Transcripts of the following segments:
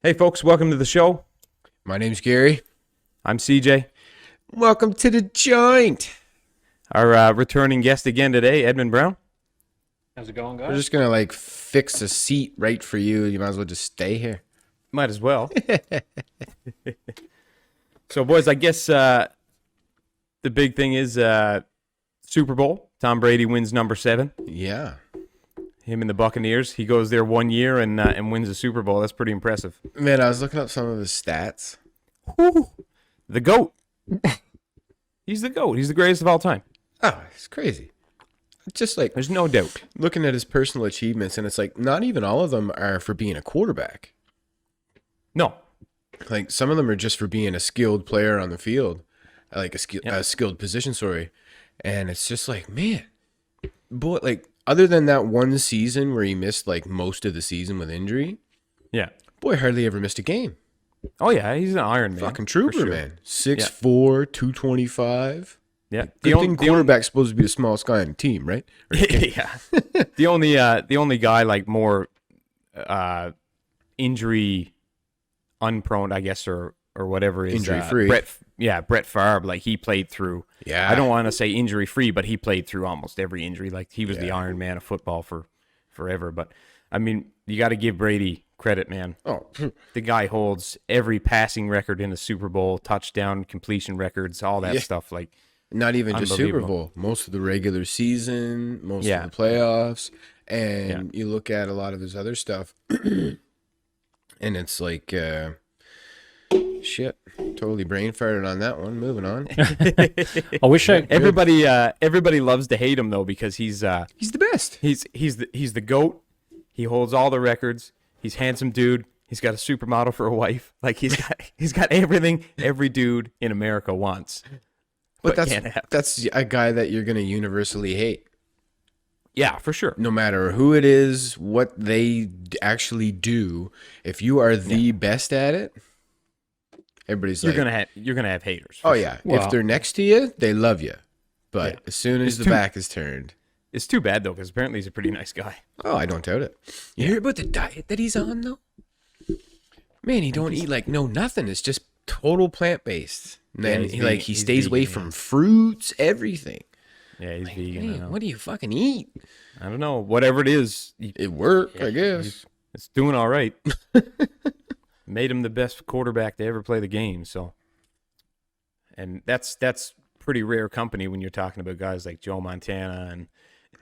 Hey, folks, welcome to the show. My name's Gary. I'm CJ. Welcome to the joint. Our returning guest again today, Edmund Brown. How's it going, guys? We're just going to fix a seat right for you. You might as well just stay here. Might as well. So, boys, I guess the big thing is Super Bowl. Tom Brady wins number 7. Yeah. Him and the Buccaneers. He goes there 1 year and wins the Super Bowl. That's pretty impressive. Man, I was looking up some of his stats. Woo. The GOAT. He's the GOAT. He's the greatest of all time. Oh, it's crazy. Just There's no doubt. looking at his personal achievements, and it's not even all of them are for being a quarterback. No. Some of them are just for being a skilled player on the field, Yeah. a skilled position, sorry. And it's just man, boy, other than that one season where he missed most of the season with injury, Yeah. boy, hardly ever missed a game. Oh, yeah. He's an Iron Man. Fucking for trooper, sure. man. 6'4", 225. Yeah. Good thing quarterback's supposed to be the smallest guy on the team, right? Yeah. The only guy more injury unprone, I guess, or whatever is Injury free. Brett Favre. He played through. Yeah. I don't want to say injury free, but he played through almost every injury. He was the Yeah. Iron Man of football for forever. But I mean, you got to give Brady credit, man. Oh, The guy holds every passing record in the Super Bowl, touchdown completion records, all that Yeah. stuff. not even just Super Unbelievable. Bowl. Most of the regular season, most Yeah. of the playoffs, and you look at a lot of his other stuff, and it's shit. Totally brain farted on that one. Moving on. I wish I. Everybody loves to hate him though because he's He's the best. he's the GOAT. He holds all the records. He's a handsome dude. He's got a supermodel for a wife. He's got everything every dude in America wants. But can't have. that's a guy that you're gonna universally hate, Yeah, for sure. no matter who it is, what they actually do. If you are the best at it, everybody's You're gonna have haters. oh for yeah. sure. Well- If they're next to you, they love you. But Yeah. as soon as It's the too- back is turned, It's too bad though because apparently he's a pretty nice guy. oh, I don't doubt it. You hear about the diet that he's on though? Man, he don't eat nothing. It's just total plant based. And Yeah, then he's he vegan- he he's stays away vegan, from yeah. fruits, everything. Yeah, he's vegan. I Man, know. what do you fucking eat? I don't know. Whatever it is, It worked, I guess. it's doing all right. Made him the best quarterback to ever play the game. So, and that's pretty rare company when you're talking about guys like Joe Montana and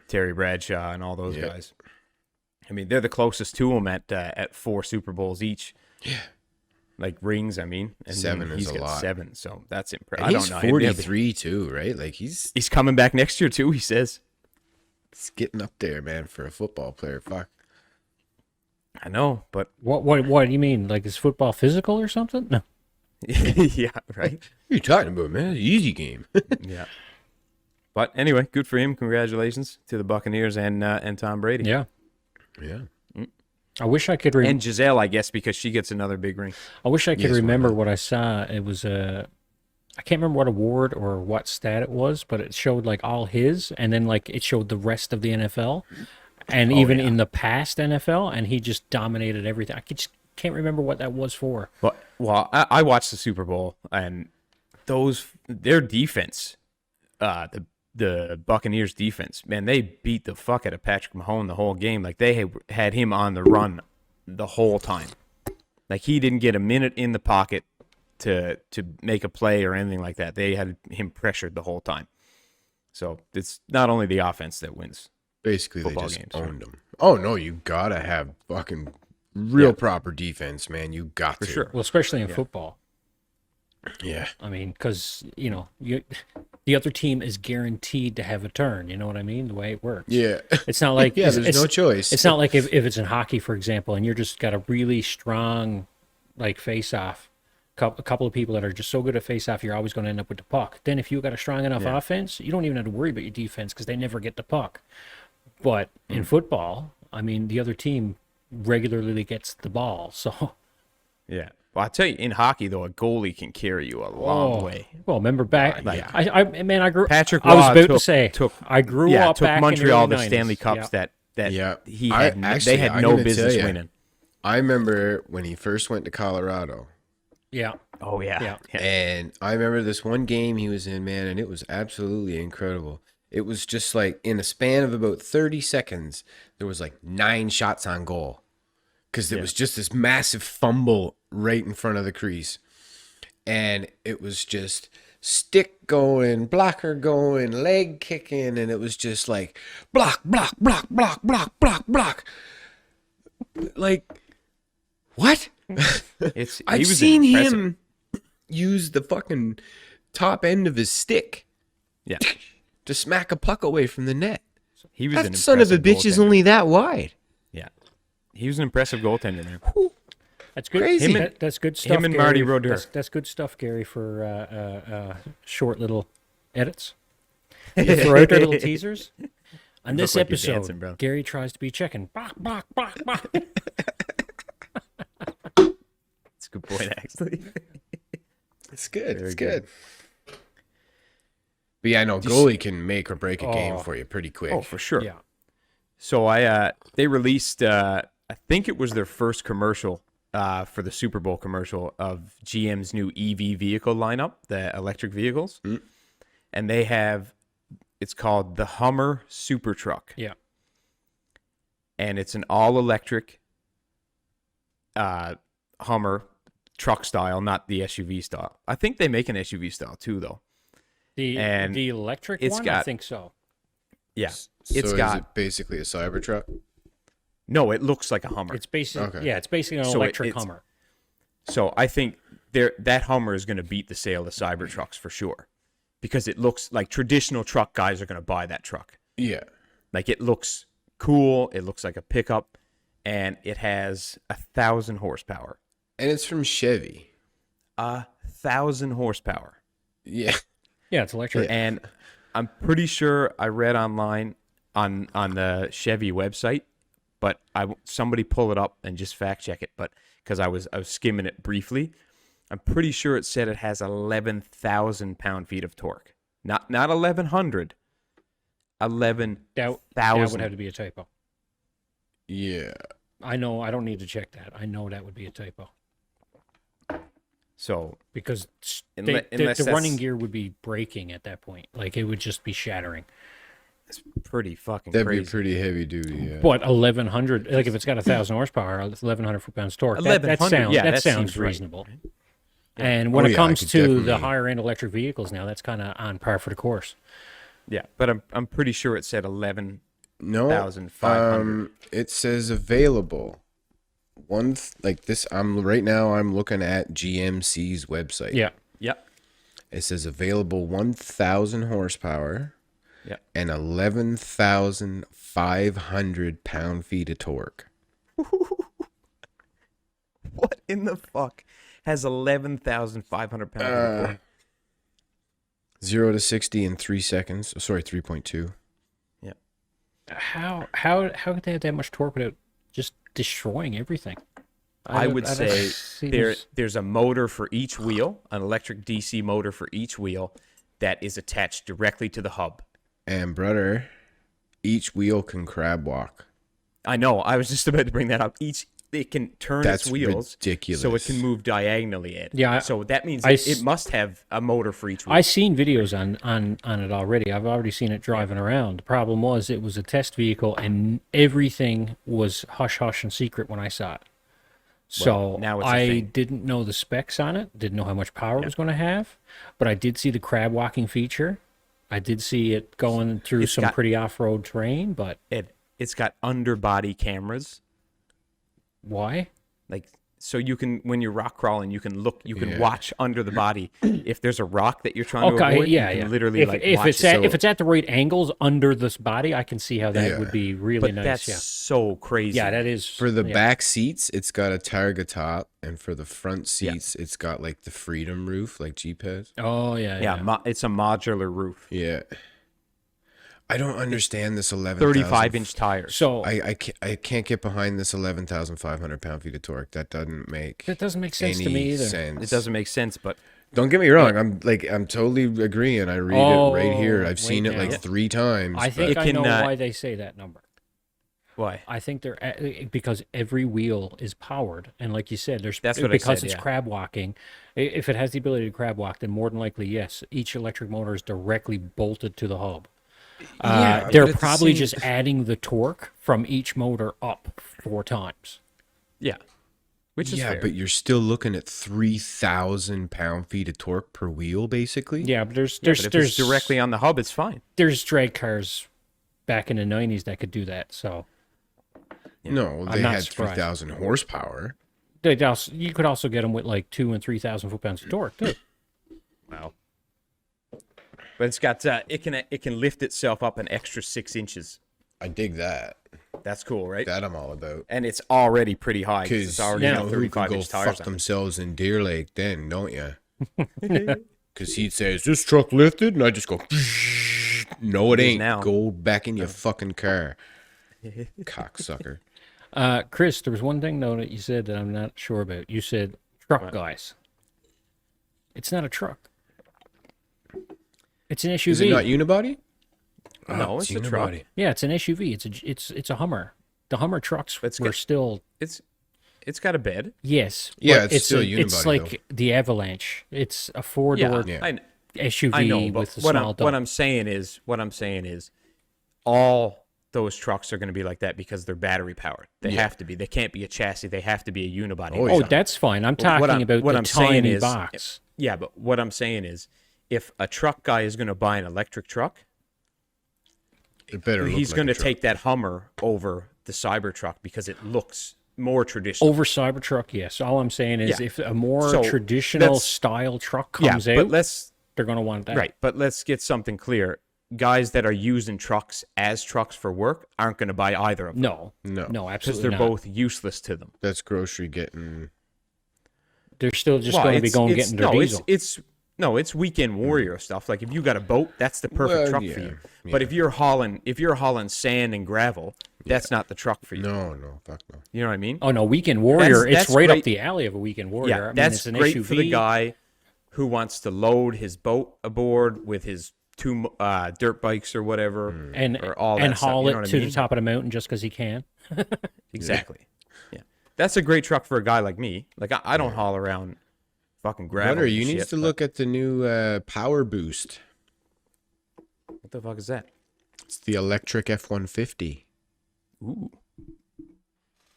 Terry Bradshaw and all those Yeah. guys. I mean, they're the closest to him at 4 Super Bowls each. Yeah. Rings. I mean, and 7 then is he's a got lot. 7. So that's impressive. And I he's don't know. 43 too, right? He's coming back next year too. He says. He's getting up there, man, for a football player. Fuck. I know, but What do you mean? Is football physical or something? No. yeah, right. What are you talking about, man? It's an easy game. Yeah. But anyway, good for him. Congratulations to the Buccaneers and Tom Brady. Yeah. yeah. I wish I could. And Giselle, I guess, because she gets another big ring. I wish I could Yes, why remember not? what I saw. It was I can't remember what award or what stat it was, but it showed all his, and then it showed the rest of the NFL, and even in the past NFL, and he just dominated everything. just can't remember what that was for. But I watched the Super Bowl, and their defense, the Buccaneers defense, man, they beat the fuck out of Patrick Mahomes the whole game. They had him on the run the whole time. He didn't get a minute in the pocket to make a play or anything like that. They had him pressured the whole time. So it's not only the offense that wins. Basically, they Football just games, owned them. Oh, no, you gotta have fucking real proper defense, man. You got For to. sure. Well, especially in football. Yeah. I mean, because the other team is guaranteed to have a turn. You know what I mean? The way it works. Yeah. It's not like Yeah, there's it's no choice. It's not like if it's in hockey, for example, and you're just got a really strong face off, a couple of people that are just so good at face off, you're always going to end up with the puck. Then if you got a strong enough offense, you don't even have to worry about your defense because they never get the puck. But in football, I mean, the other team regularly gets the ball, so. Yeah. Well, I tell you, in hockey though, a goalie can carry you a long way. Well, remember back, Yeah. I grew. Patrick I was Waugh about to took- say, took- I grew up took back Montreal in the to early Stanley 90s. Cups Yeah. that Yeah. he I- had actually, they had I'm no gonna tell business ya, winning. I remember when he first went to Colorado. Yeah. Oh yeah. Yeah. And I remember this one game he was in, man, and it was absolutely incredible. It was just like in a span of about 30 seconds, there was like 9 shots on goal. Because it was just this massive fumble right in front of the crease. And it was just stick going, blocker going, leg kicking, and it was just like block, block, block, block, block, block, block. Like, what? I've seen him use the fucking top end of his stick to smack a puck away from the net. He was That son of a bitch is only that wide. Yeah. He was an impressive goaltender, man. That's good. Crazy. That's good stuff. Him and Gary. Marty Brodeur. That's good stuff, Gary, for short little edits. You throw out their little teasers. On this like you're episode, dancing, bro. Gary tries to be checking. Bok, bok, bok, bok. That's a good point, actually. It's good. Very It's good. But yeah, I know goalie can make or break a game for you pretty quick. Oh, for sure. Yeah. So they released, I think it was their first commercial for the Super Bowl commercial of GM's new EV vehicle lineup, the electric vehicles. And they have, it's called the Hummer Super Truck. Yeah. And it's an all-electric Hummer truck style, not the SUV style. I think they make an SUV style too, though. The electric one, I think so. Yeah. So It's is got, it basically a Cybertruck? no, it looks like a Hummer. It's basically Okay. it's basically an So electric Hummer. So I think that Hummer is going to beat the sale of Cybertrucks for sure, because it looks like traditional truck guys are going to buy that truck. Yeah. Like, it looks cool. It looks like a pickup, and it has 1,000 horsepower. And it's from Chevy. 1,000 horsepower. Yeah. Yeah, it's electric. And I'm pretty sure I read online on the Chevy website, but somebody pull it up and just fact check it. But because I was skimming it briefly, I'm pretty sure it said it has 11,000 pound-feet of torque. Not 1,100. 11,000. That would have to be a typo. Yeah. I know. I don't need to check that. I know that would be a typo So because Unless the that's- running gear would be breaking at that point. Like, it would just be shattering. it's pretty fucking That'd crazy. be pretty heavy duty, yeah. But 1,100, like if it's got 1,000 horsepower, 1,100 foot-pounds torque, that 1,100, sounds that seems sounds right. reasonable. And when Oh, it yeah, I comes could to the definitely- higher end electric vehicles now, that's kind of on par for the course. Yeah, but I'm pretty sure it said 11. No. 1,500. It says available. I'm looking at GMC's website. Yeah. Yep. It says available 1,000 horsepower. Yep. And 11,500 pound-feet of torque. What in the fuck has 11,500 pounds of torque? 0 to 60 in 3 seconds. Sorry, 3.2. How could they have that much torque without just destroying everything? I would don't say see this. there's a motor for each wheel, an electric DC motor for each wheel that is attached directly to the hub. And brother, each wheel can crab walk. I know. I was just about to bring that up. It can turn That's its wheels ridiculous. so it can move diagonally. Ed. Yeah, So that means I it must have a motor for each wheel. I've seen videos on it already. I've already seen it driving around. The problem was it was a test vehicle and everything was hush hush and secret when I saw it. So now it's a I thing. didn't know the specs on it, didn't know how much power it was going to have, but I did see the crab walking feature. I did see it going through some pretty off-road terrain, but It's got underbody cameras. why? Like, so you can, when you're rock crawling, you can Yeah. watch under the body. If there's a rock that you're trying to Okay, avoid, yeah, you yeah. can literally if, like if watch it's it. at, if it's at the right angles under this body, I can see how that Yeah. would be really But nice. that's Yeah, so crazy. yeah, that is For the yeah. back seats, it's got a Targa top, and for the front seats, it's got like the Freedom roof, like Jeep has. Oh yeah, Yeah, it's a modular roof. Yeah. I don't understand this 11,000. 35-inch tires. So I can't get behind this 11,500 pound-feet of torque. That doesn't make that doesn't make sense any to me either. sense. It doesn't make sense, but Don't get me wrong. I'm totally agreeing. I read it right here. Oh, I've seen wait it like now. 3 times. I think It I can, know why they say that number. Why? I think because every wheel is powered, and like you said, there's That's what I because said, it's yeah. crab walking. If it has the ability to crab walk, then more than likely, yes, each electric motor is directly bolted to the hub. Yeah, They're but at the probably same, just adding the torque from each motor up 4 times. Yeah, which is yeah, fair. but you're still looking at 3,000 pound-feet of torque per wheel, basically. Yeah, but Yeah, but if it's directly on the hub, it's fine. there's drag cars back in the 90s that could do that. So No, I'm they not had surprised. 3,000 horsepower. you could also get them with like 2,000 and 3,000 foot-pounds of torque too. Wow. But it's got it can lift itself up an extra 6 inches. I dig that. That's cool, right? That I'm all about. And it's already pretty high because it's Because already you got know who could 35 go inch tires fuck on it. themselves in Deer Lake then, don't you? Because he'd say, "Is this truck lifted?" And I just go, "No, it is ain't. now. Go back in your fucking car, cocksucker." Chris, there was one thing though that you said that I'm not sure about. You said truck guys. It's not a truck. It's an SUV. Is it not unibody? No, it's a truck. unibody. Yeah, it's an SUV. It's a Hummer. The Hummer trucks It's were got- still It's got a bed. yes. Yeah, but it's still a it's unibody, like the Avalanche. It's a four-door Yeah, Yeah. SUV I know. But with a what small I'm dump. what I'm saying is, all those trucks are going to be like that because they're battery powered. They have to be. They can't be a chassis. They have to be a unibody. Oh, Oh, yeah. that's fine. I'm What talking I'm- about what the I'm saying tiny is- box. Yeah, but what I'm saying is, if a truck guy is going to buy an electric truck, It better. he's look going to like a truck. take that Hummer over the Cybertruck because it looks more traditional. Over Cybertruck, yes. All I'm saying is Yeah. if a more So, traditional let's- style truck Yeah, comes but out, let's they're going to want that. right. But let's get something clear. Guys that are using trucks as trucks for work aren't going to buy either of them No, No. no, because absolutely they're not. both useless to them. That's grocery getting. They're still just Well, going to be it's- getting their no, diesel. it's weekend warrior stuff. Like if you got a boat, that's the perfect Well, truck yeah, for you. But if you're hauling sand and gravel, that's not the truck for you. No, fuck no. You know what I mean? Oh no, Weekend Warrior! That's It's right up great. the alley of a Weekend Warrior. Yeah, I mean, that's it's an great SUV. for the guy who wants to load his boat aboard with his two dirt bikes or whatever, and or all that and stuff, haul you know it what I to mean? the top of the mountain just because he can. Exactly. Yeah, that's a great truck for a guy like me. Like I don't haul around fucking gravel. Butter, and you need shit, to but- look at the new Power Boost. What the fuck is that? It's the electric F-150. Ooh.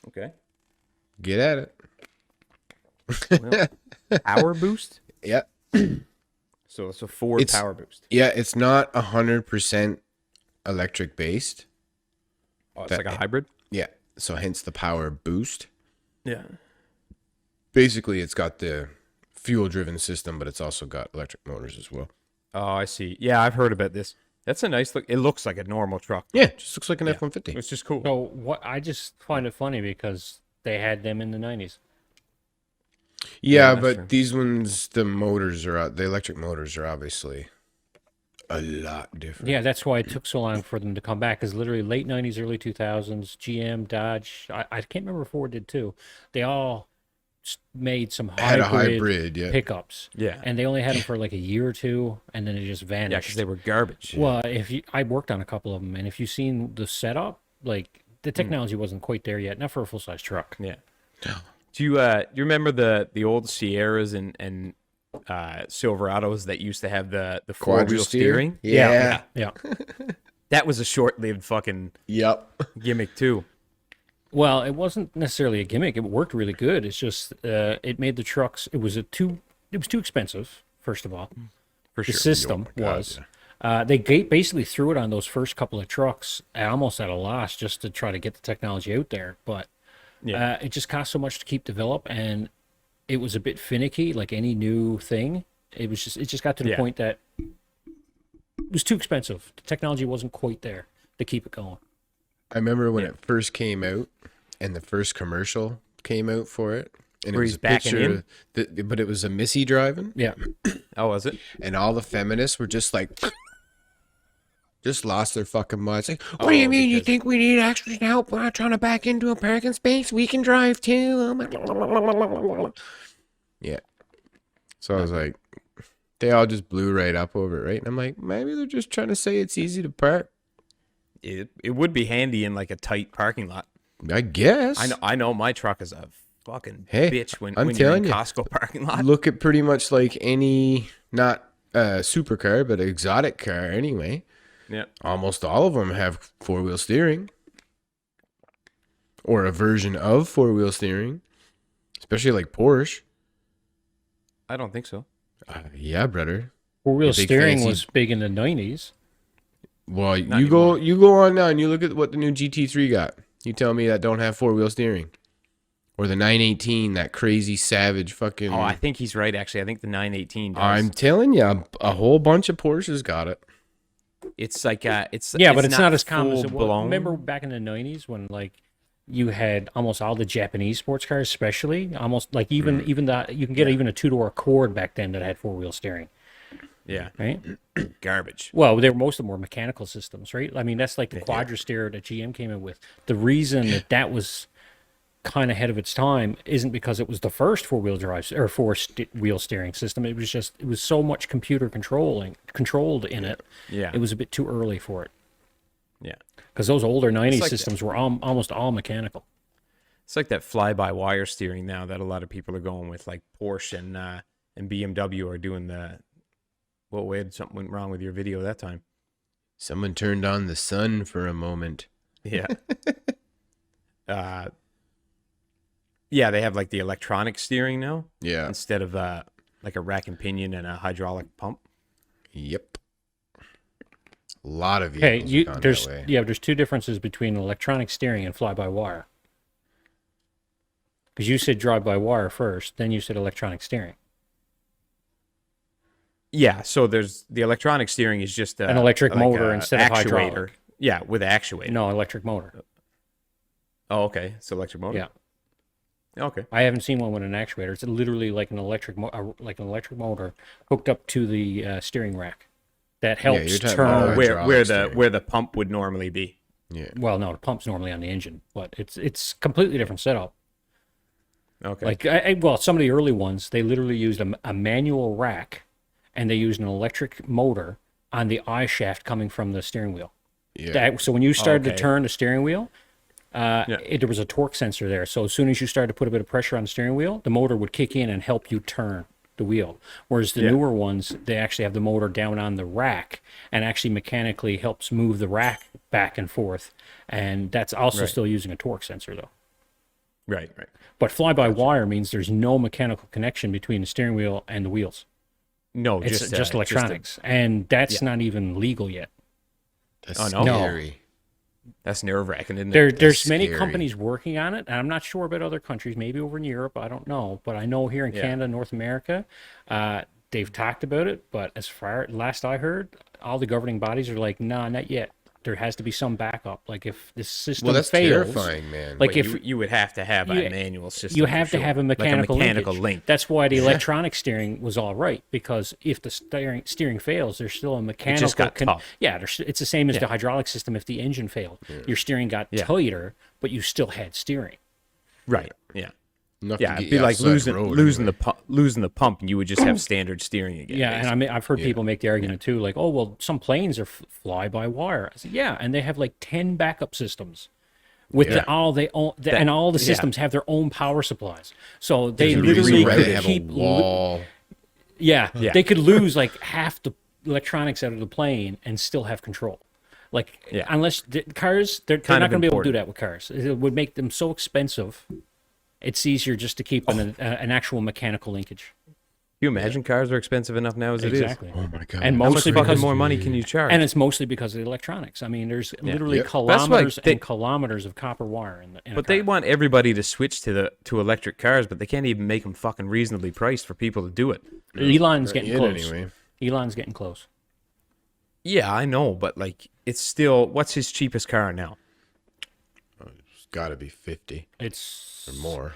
Okay. Get at it. Well, power boost. Yeah. So it's a Ford It's- power boost. Yeah, it's not 100% electric based. Oh, it's that- like a hybrid. Yeah, so hence the Power Boost. Yeah. Basically, it's got the fuel-driven system, but it's also got electric motors as well. Oh, I see. Yeah, I've heard about this. That's a nice look. It looks like a normal truck. Yeah, just looks like an Yeah. F-150. It's just cool. So what? I just find it funny because they had them in the 90s. Yeah, that's but true. these ones, the electric motors are obviously a lot different. Yeah, that's why it took so long for them to come back. Because literally late 90s, early 2000s, GM, Dodge, I can't remember if Ford did too. They all made some Had a hybrid hybrid, yeah. pickups. Yeah. And they only had them for like a year or two, and then they just Yeah, vanished. because they were garbage. Well, I worked on a couple of them, and if you've seen the setup, like the technology wasn't quite there yet, not for a full size truck. Yeah. Do you remember the old Sierras and Silverados that used to have the four wheel Quadristeer? steering? Yeah. Yeah. That was a short lived fucking Yep. gimmick too. Well, it wasn't necessarily a gimmick. It worked really good. It's just it made the trucks. It was too expensive. First of all, For the sure. system Oh my God, was. They basically threw it on those first couple of trucks almost at a loss just to try to get the technology out there. But Yeah. it just cost so much to keep develop, and it was a bit finicky. Like any new thing, it just got to the Yeah. point that it was too expensive. The technology wasn't quite there to keep it going. I remember when it first came out and the first commercial came out for it. And Where it was he's a backing picture, but it was a Missy driving, Yeah. Oh, was it? and all the feminists were just like, just lost their fucking minds. Like, what do you mean? You because- think we need extra help? We're not trying to back into a parking space. We can drive too. Yeah. So I was like, they all just blew right up over it, right? And I'm like, maybe they're just trying to say it's easy to park. It would be handy in like a tight parking lot. I guess. I know my truck is a fucking Hey, bitch when I'm you're in telling you. Costco parking lot. Look at pretty much like any, not supercar, but exotic car anyway. Yeah. Almost all of them have four-wheel steering or a version of four-wheel steering, especially like Porsche. I don't think so. Yeah, brother. Four-wheel The big steering fancy- was big in the 90s. Well, Not you go anymore. you go on now and you look at what the new GT3 got. You tell me that don't have four-wheel steering. Or the 918, that crazy savage fucking. Oh, I think he's right. Actually, I think the 918 does. I'm telling you, a whole bunch of Porsches got it. It's like it's Yeah, but it's not as common as it was. full-blown. Remember back in the 90s when like you had almost all the Japanese sports cars, especially almost like even the you can get even a two-door Accord back then that had four-wheel steering, Yeah, right? garbage. Well, most of them were mechanical systems, right? I mean, that's like the Quadra-Steer that GM came in with. The reason that was kind of ahead of its time isn't because it was the first four-wheel drive or four-wheel steering system. It was so much computer controlled in it. Yeah. It was a bit too early for it. Yeah, Because those older 90s like systems were almost all mechanical. it's like that fly-by-wire steering now that a lot of people are going with, like Porsche and BMW are doing the. What way did something went wrong with your video that time? Someone turned on the sun for a moment. Yeah. Yeah, they have like the electronic steering now Yeah. instead of like a rack and pinion and a hydraulic pump. Yep. A lot of Okay, vehicles have gone that way. there's two differences between electronic steering and fly-by-wire. Because you said drive-by-wire first, then you said electronic steering. Yeah, so there's the electronic steering is just An electric like motor a instead of hydraulic. actuator. Yeah, with actuator. No, electric motor. Oh, okay. It's electric motor. Yeah. Okay. I haven't seen one with an actuator. It's literally like an electric motor hooked up to the steering rack that helps you're talking turn. about hydraulic steering. where the pump would normally be. Yeah. Well, no, the pump's normally on the engine, but it's completely different setup. Okay. Like, well, some of the early ones, they literally used a manual rack, and they used an electric motor on the eye shaft coming from the steering wheel. Yeah. So when you started to Okay. turn the steering wheel, there was a torque sensor there. So as soon as you started to put a bit of pressure on the steering wheel, the motor would kick in and help you turn the wheel. Whereas the newer ones, they actually have the motor down on the rack and actually mechanically helps move the rack back and forth. And that's also still using a torque sensor, though. right. But fly-by-wire means there's no mechanical connection between the steering wheel and the wheels. No, It's just electronics. And that's not even legal yet. That's Oh, no. scary. that's nerve-wracking, isn't it? There's many scary. companies working on it, and I'm not sure about other countries, maybe over in Europe, I don't know. But I know here in Canada, North America, they've talked about it, but as far last I heard, all the governing bodies are like, nah, not yet. There has to be some backup. Like if the system Well, that's fails, terrifying, man. like Wait, if you would have to have you- a manual system. you for have to sure. have a Like mechanical, mechanical linkage. link. That's why the electronic steering was all right, because if the steering fails, there's still a mechanical. got tough. Yeah, it's the same as the hydraulic system. If the engine failed, your steering got tighter, but you still had steering. Right. Yeah. Enough Yeah, to it'd get be you like outside losing road losing anyway. losing the pump, and you would just have standard steering again. Yeah, and basically. I mean, I've heard people make the argument too, like, oh well, some planes are fly by wire. I said, yeah, and they have like 10 backup systems with all and all the systems have their own power supplies. So they There's a reason literally why could they have keep a wall. they could lose like half the electronics out of the plane and still have control. Like unless cars, they're Kind not of going to be able to do important. that with cars. It would make them so expensive. It's easier just to keep an actual mechanical linkage. Can you imagine cars are expensive enough now as it is? Exactly. Oh my god. And How much mostly fucking because more money can you charge? and it's mostly because of the electronics. I mean, there's literally Yep. That's why kilometers they- and kilometers of copper wire in a But they car. want everybody to switch to electric cars, but they can't even make them fucking reasonably priced for people to do it. Elon's getting It close. anyway. Elon's getting close. Yeah, I know, but like it's still what's his cheapest car now? It's got to be 50 It's or more.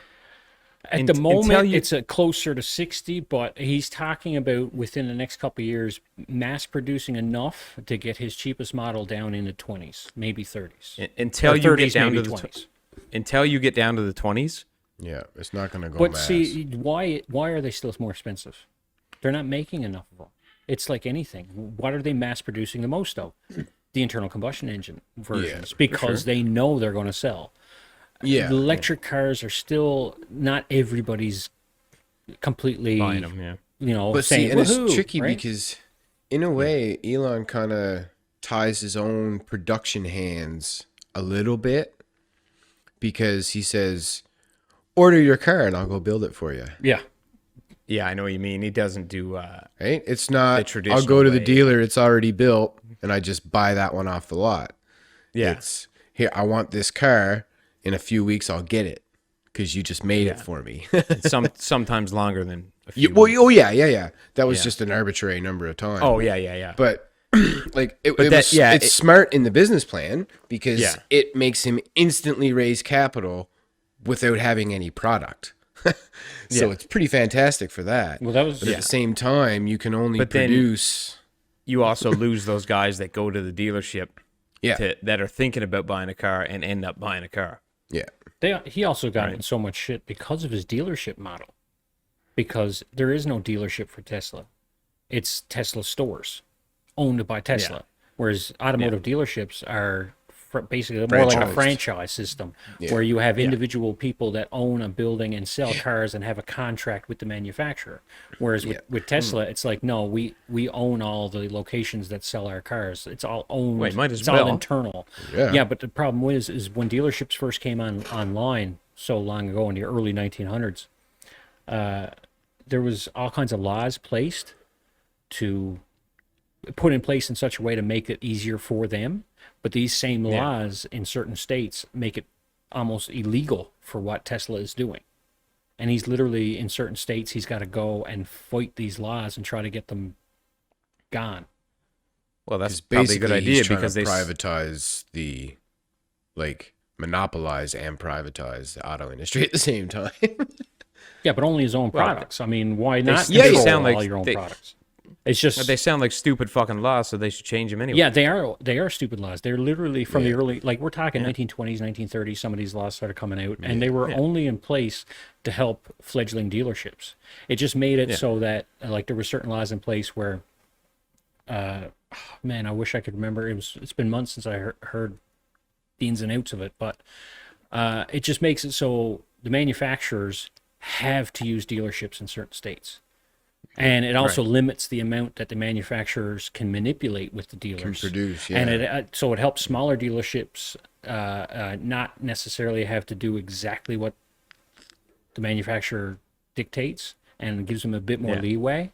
at the until moment you- it's closer to 60, but he's talking about within the next couple of years mass producing enough to get his cheapest model down in the 20s, maybe 30s. Until Or you 30s, get down to maybe the 20s. until you get down to the 20s. Yeah, it's not going to go But mass. see, why are they still more expensive? They're not making enough of them. It's like anything. What are they mass producing the most of? the internal combustion engine versions for because they know they're going to sell. Yeah. The electric cars are still not everybody's completely Buying them, yeah. But saying, see, and it's "Woohoo," tricky right? because in a way, Elon kind of ties his own production hands a little bit because he says, order your car and I'll go build it for you. Yeah. Yeah, I know what you mean. He doesn't do Right? It's not, I'll traditional go to the way. dealer, it's already built, and I just buy that one off the lot. yeah. It's, here, I want this car. In a few weeks, I'll get it because you just made it for me. Sometimes longer than a few Well, weeks. oh, yeah. That was Yeah. just an arbitrary number of time. Oh, yeah. But like it But was, it's smart in the business plan because Yeah. it makes him instantly raise capital without having any product. So Yeah. it's pretty fantastic for that. Well, that was But at the same time, you can only But then- produce. You also lose those guys that go to the dealership Yeah, that are thinking about buying a car and end up buying a car. yeah, he also got in so much shit because of his dealership model. Because there is no dealership for Tesla. It's Tesla stores owned by Tesla. Whereas automotive dealerships are basically more like a Franchised. franchise system where you have individual people that own a building and sell cars and have a contract with the manufacturer. Whereas with Tesla, it's like, no, we own all the locations that sell our cars. It's all owned. Wait, might as it's all well. internal. Yeah. But the problem is when dealerships first came online so long ago in the early 1900s, there was all kinds of laws put in place in such a way to make it easier for them. But these same laws in certain states make it almost illegal for what Tesla is doing. And he's literally, in certain states, he's got to go and fight these laws and try to get them gone. Well, that's basically probably a good idea he's trying because to they privatize the, like, monopolize and privatize the auto industry at the same time. Yeah, but only his own products. I mean, why not they control sound like all your own they- products? It's just they sound like stupid fucking laws, so they should change them anyway. yeah, they are stupid laws. They're literally from the early, like we're talking 1920s, 1930s. Some of these laws started coming out, and they were only in place to help fledgling dealerships. It just made it so that like there were certain laws in place where, man, I wish I could remember. It's been months since I heard the ins and outs of it, but it just makes it so the manufacturers have to use dealerships in certain states. And it also limits the amount that the manufacturers can manipulate with the dealers. produce, And it helps smaller dealerships not necessarily have to do exactly what the manufacturer dictates, and gives them a bit more leeway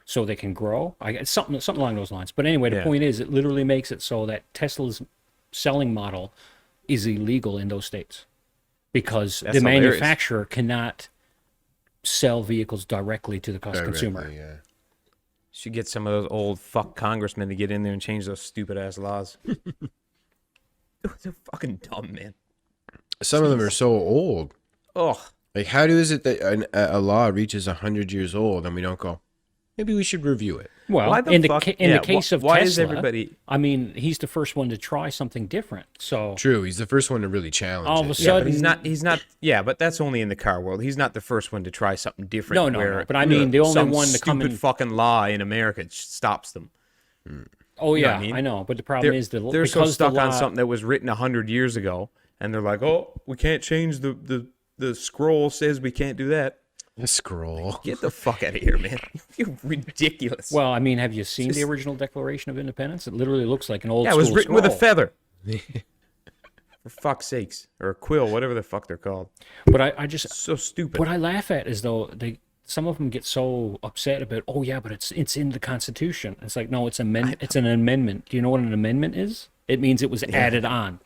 so they can grow. It's something along those lines. But anyway, the point is, it literally makes it so that Tesla's selling model is illegal in those states because That's the hilarious. manufacturer cannot sell vehicles directly to the consumer. Yeah. Should get some of those old fuck congressmen to get in there and change those stupid ass laws. They're fucking dumb, man. Some of them are so old. Oh, Like, how is it that a law reaches 100 years old and we don't go, maybe we should review it? Well, Why the in the fuck- in yeah, the case of why Tesla, is everybody- I mean, he's the first one to try something different. So True, he's the first one to really challenge all of a it. sudden, but he's not. Yeah, but that's only in the car world. He's not the first one to try something different. No. But I mean, the only some one to come stupid in. fucking law in America stops them. Oh You know yeah, what I mean? I know. But the problem is They're because so stuck the law, on something that was written 100 years ago, and they're like, "Oh, we can't change the scroll says we can't do that." A scroll. Get the fuck out of here, man! You're ridiculous. Well, I mean, have you seen the original Declaration of Independence? It literally looks like an old. yeah, it was school written with a scroll. feather. For fuck's sakes, or a quill, whatever the fuck they're called. But I just So stupid. what I laugh at is though some of them get so upset about, oh yeah, but it's in the Constitution. It's like, no, it's an amendment. Do you know what an amendment is? It means it was added on.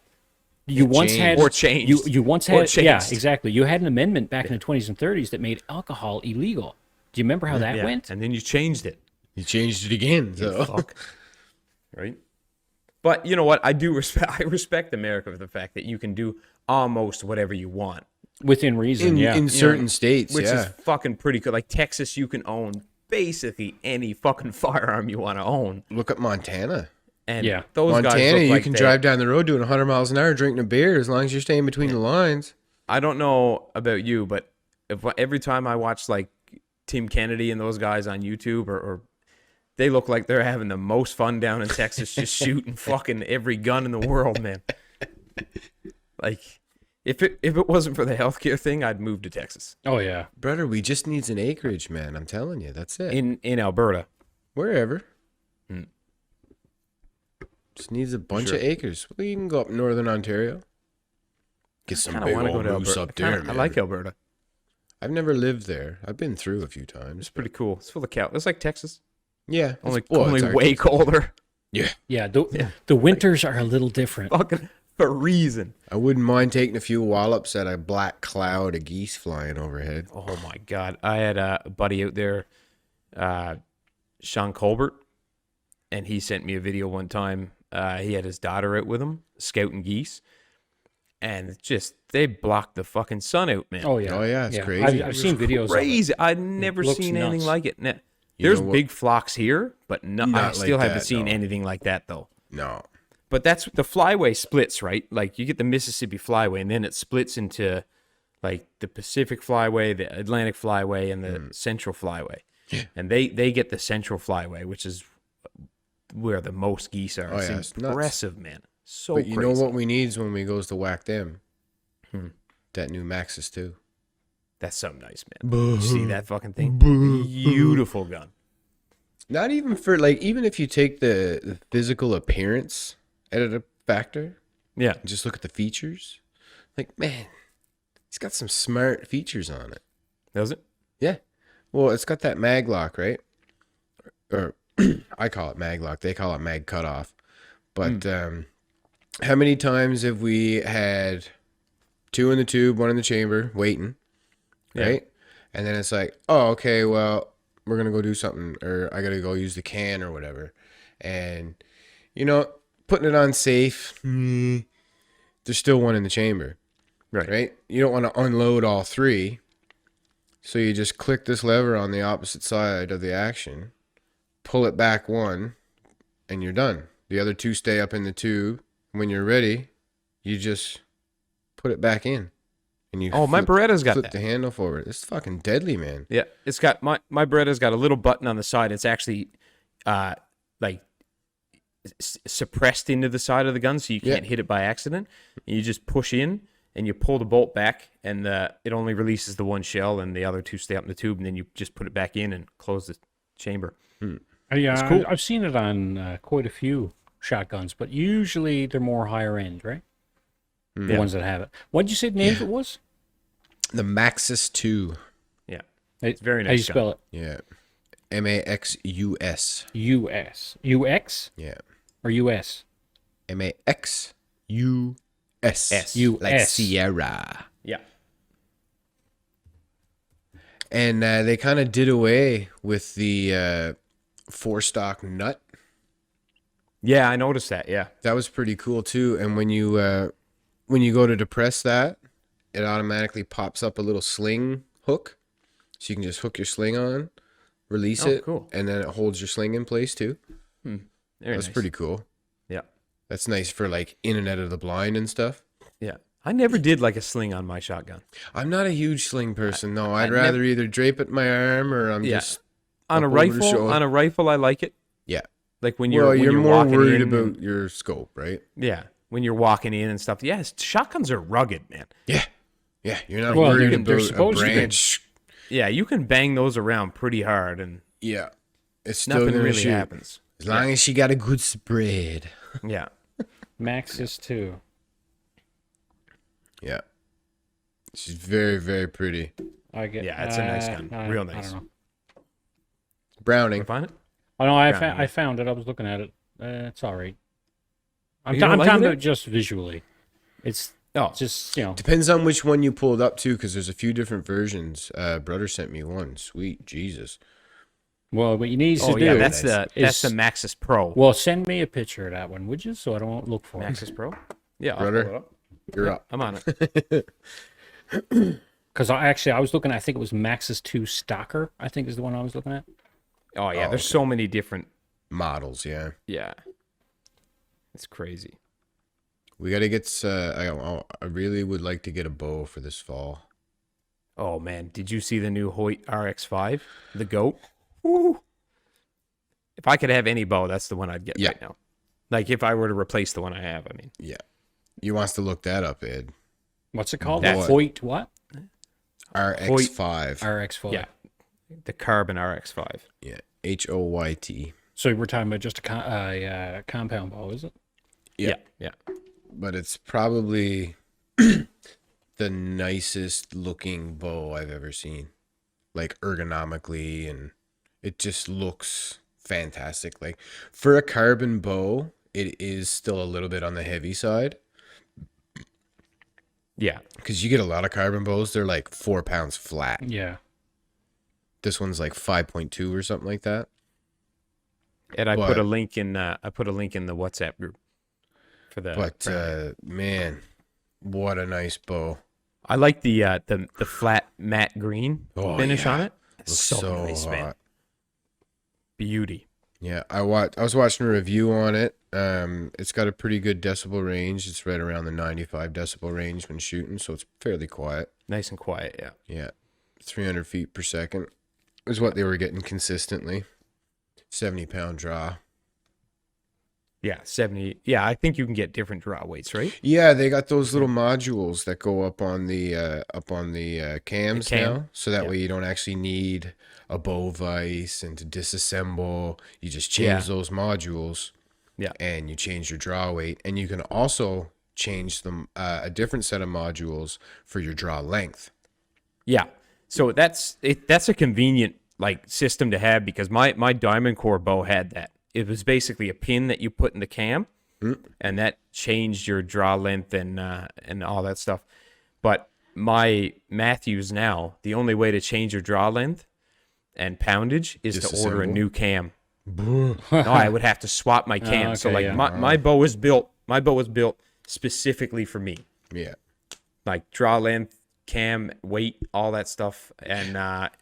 You once had Or changed. You once Or had yeah, changed. exactly. You had an amendment back in the 20s and 30s that made alcohol illegal. Do you remember how that yeah, went? and then you changed it. He changed it again. So. Fuck. Right? But you know what? I respect America for the fact that you can do almost whatever you want. Within reason, yeah. In certain states, Which yeah. is fucking pretty good. Like Texas, you can own basically any fucking firearm you want to own. Look at Montana. And Yeah. those guys Montana, look you like can they- drive down the road doing 100 miles an hour drinking a beer as long as you're staying between the lines. I don't know about you, but every time I watch like Tim Kennedy and those guys on YouTube or They look like they're having the most fun down in Texas, just shooting fucking every gun in the world, man. Like, if it wasn't for the healthcare thing, I'd move to Texas. Oh yeah. Brother, we just needs an acreage, man. I'm telling you, that's it. In Alberta. Wherever. Hmm. Just needs a bunch Sure. of acres. We can go up northern Ontario. Get some I big want to go old to moose Alberta. up there, I man. like Alberta. I've never lived there. I've been through a few times. It's pretty cool. It's full of cow. It's like Texas. Yeah. Only it's way colder. Yeah. Yeah. The winters are a little different. Fucking freezing. I wouldn't mind taking a few wallops at a black cloud of geese flying overhead. Oh my God. I had a buddy out there, Sean Colbert, and he sent me a video one time. He had his daughter out with him, scouting geese. And it's just, they blocked the fucking sun out, man. Oh yeah. Oh, yeah, it's crazy. I've seen videos. Of it. Crazy. I'd never looks seen anything nuts. like it. You There's know what? big flocks here, but I Not still like haven't that, seen no. anything like that, though. No. But that's the flyway splits, right? Like you get the Mississippi flyway, and then it splits into like the Pacific flyway, the Atlantic flyway, and the Central flyway. And they get the Central flyway, which is where the most geese are. Oh, It's yeah, it's nuts. impressive, man. So But you crazy. know what we need is when we goes to whack them? Hmm. That new Maxis too. That's so nice, man. You see that fucking thing? Beautiful gun. Not even for like, even if you take the physical appearance out of the factor, Yeah. and just look at the features. Like, man, it's got some smart features on it. Does it? Yeah. Well, it's got that mag lock, right? Or I call it mag lock. They call it mag cutoff. But how many times have we had 2 in the tube, 1 in the chamber, waiting, Yeah. right? And then it's like, oh, okay, well, we're going to go do something, or I got to go use the can or whatever. And, putting it on safe, there's still 1 in the chamber, right? You don't want to unload all 3. So you just click this lever on the opposite side of the action, pull it back 1, and you're done. The other 2 stay up in the tube. When you're ready, you just put it back in. And you Oh, my Beretta's got flip that. the handle forward. It's fucking deadly, man. Yeah, it's got my Beretta's got a little button on the side. It's actually like suppressed into the side of the gun, so you can't hit it by accident. And you just push in and you pull the bolt back, and it only releases the 1 shell, and the other 2 stay up in the tube, and then you just put it back in and close the chamber. Yeah, cool. I've seen it on quite a few shotguns, but usually they're more higher end, right? The Yeah. ones that have it. What did you say the name of it was? The Maxis 2. Yeah, it's very How do you nice. spell it? Yeah. Maxus. U.S. U.X. Yeah. or U.S.? Maxus. S. U.S. Like Sierra. Yeah. And they kind of did away with the 4-stock nut. Yeah, I noticed that. Yeah. That was pretty cool too. And when you go to depress that, it automatically pops up a little sling hook, so you can just hook your sling on, release Oh, it, cool. and then it holds your sling in place too. Very That's nice. pretty cool. Yeah. That's nice for like in and out of the blind and stuff. Yeah. I never did like a sling on my shotgun. I'm not a huge sling person. No, I I'd rather either drape it in my arm or I'm Yeah. just On a up over the rifle, shoulder. I like it. Yeah. Like when Well, when you're more walking worried in, about your scope, right? yeah, when you're walking in and stuff. Yes, shotguns are rugged, man. Yeah. Yeah. You're not Well, worried they're about a supposed to be. branch. Yeah, you can bang those around pretty hard, and Yeah. It's still nothing gonna really shoot. happens. As long as she got a good spread. Yeah. Maxis 2. Yeah. She's very, very pretty. I get. Yeah, it's a nice gun. Real nice. I don't know. Browning. You find it? Oh no, I Ground, found it. I was looking at it. It's all right. I'm You don't I'm like talking it? about just visually. It's Oh, just Depends on which one you pulled up to, because there's a few different versions. Brother sent me one. Sweet Jesus. well, what you need to oh do. yeah, that's the is- Maxis Pro. Well, send me a picture of that one, would you? So I don't look for it. Maxis Pro. Yeah, I'll Brother. pull it up. You're up. I'm on it. Because I was looking. I think it was Maxis 2 Stalker. I think is the one I was looking at. Oh yeah, Oh, there's so many different. Models, yeah. Yeah, it's crazy. We got to get, I really would like to get a bow for this fall. Oh man, did you see the new Hoyt RX5, the GOAT? Woo! If I could have any bow, that's the one I'd get Yeah. right now. Like if I were to replace the one I have, I mean. Yeah. You wants to look that up, Ed. What's it called? That's- Hoyt what? RX5. RX4. Yeah. The Carbon RX5. Yeah. HOYT. So we're talking about just a compound bow, is it? Yeah. Yeah. But it's probably the nicest looking bow I've ever seen. Like ergonomically, and it just looks fantastic. Like for a carbon bow, it is still a little bit on the heavy side. Yeah. Because you get a lot of carbon bows, they're like 4 pounds flat. Yeah. This one's like 5.2 or something like that. And I But- put a link in the WhatsApp group for the But man, what a nice bow. I like the flat matte green Oh, finish yeah. on it. Looks So nice, hot. man. Beauty. Yeah, I was watching a review on it. It's got a pretty good decibel range. It's right around the 95 decibel range when shooting, so it's fairly quiet. Nice and quiet, yeah. Yeah, 300 feet per second is what they were getting consistently. 70-pound draw. Yeah, 70. Yeah, I think you can get different draw weights, right? Yeah, they got those little modules that go up on the cams cam. now, so that Yeah. way you don't actually need a bow vise and to disassemble. You just change Yeah. those modules. Yeah. And you change your draw weight, and you can also change them a different set of modules for your draw length. Yeah. So that's a convenient like system to have because my Diamond Core bow had that. It was basically a pin that you put in the cam, and that changed your draw length and all that stuff. But my Matthews now, the only way to change your draw length and poundage is to order a Disassemble? new cam. No, I would have to swap my cam. So okay, like yeah. my bow was built. My bow was built specifically for me. Yeah. Like draw length, cam, weight, all that stuff. And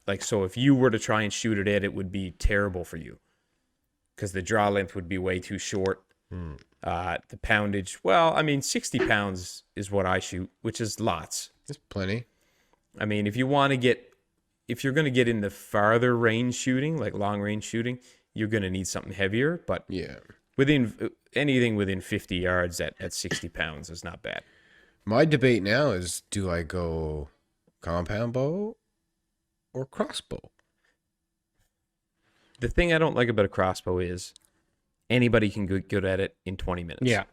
like so, if you were to try and shoot it at, it would be terrible for you because the draw length would be way too short. The poundage, well, I mean, 60 pounds is what I shoot, which is lots. There's plenty. I mean, if you're going to get into farther range shooting, like long range shooting, you're going to need something heavier. But Yeah. within anything within 50 yards at 60 pounds is not bad. My debate now is, do I go compound bow or crossbow? The thing I don't like about a crossbow is anybody can get good at it in 20 minutes. Yeah.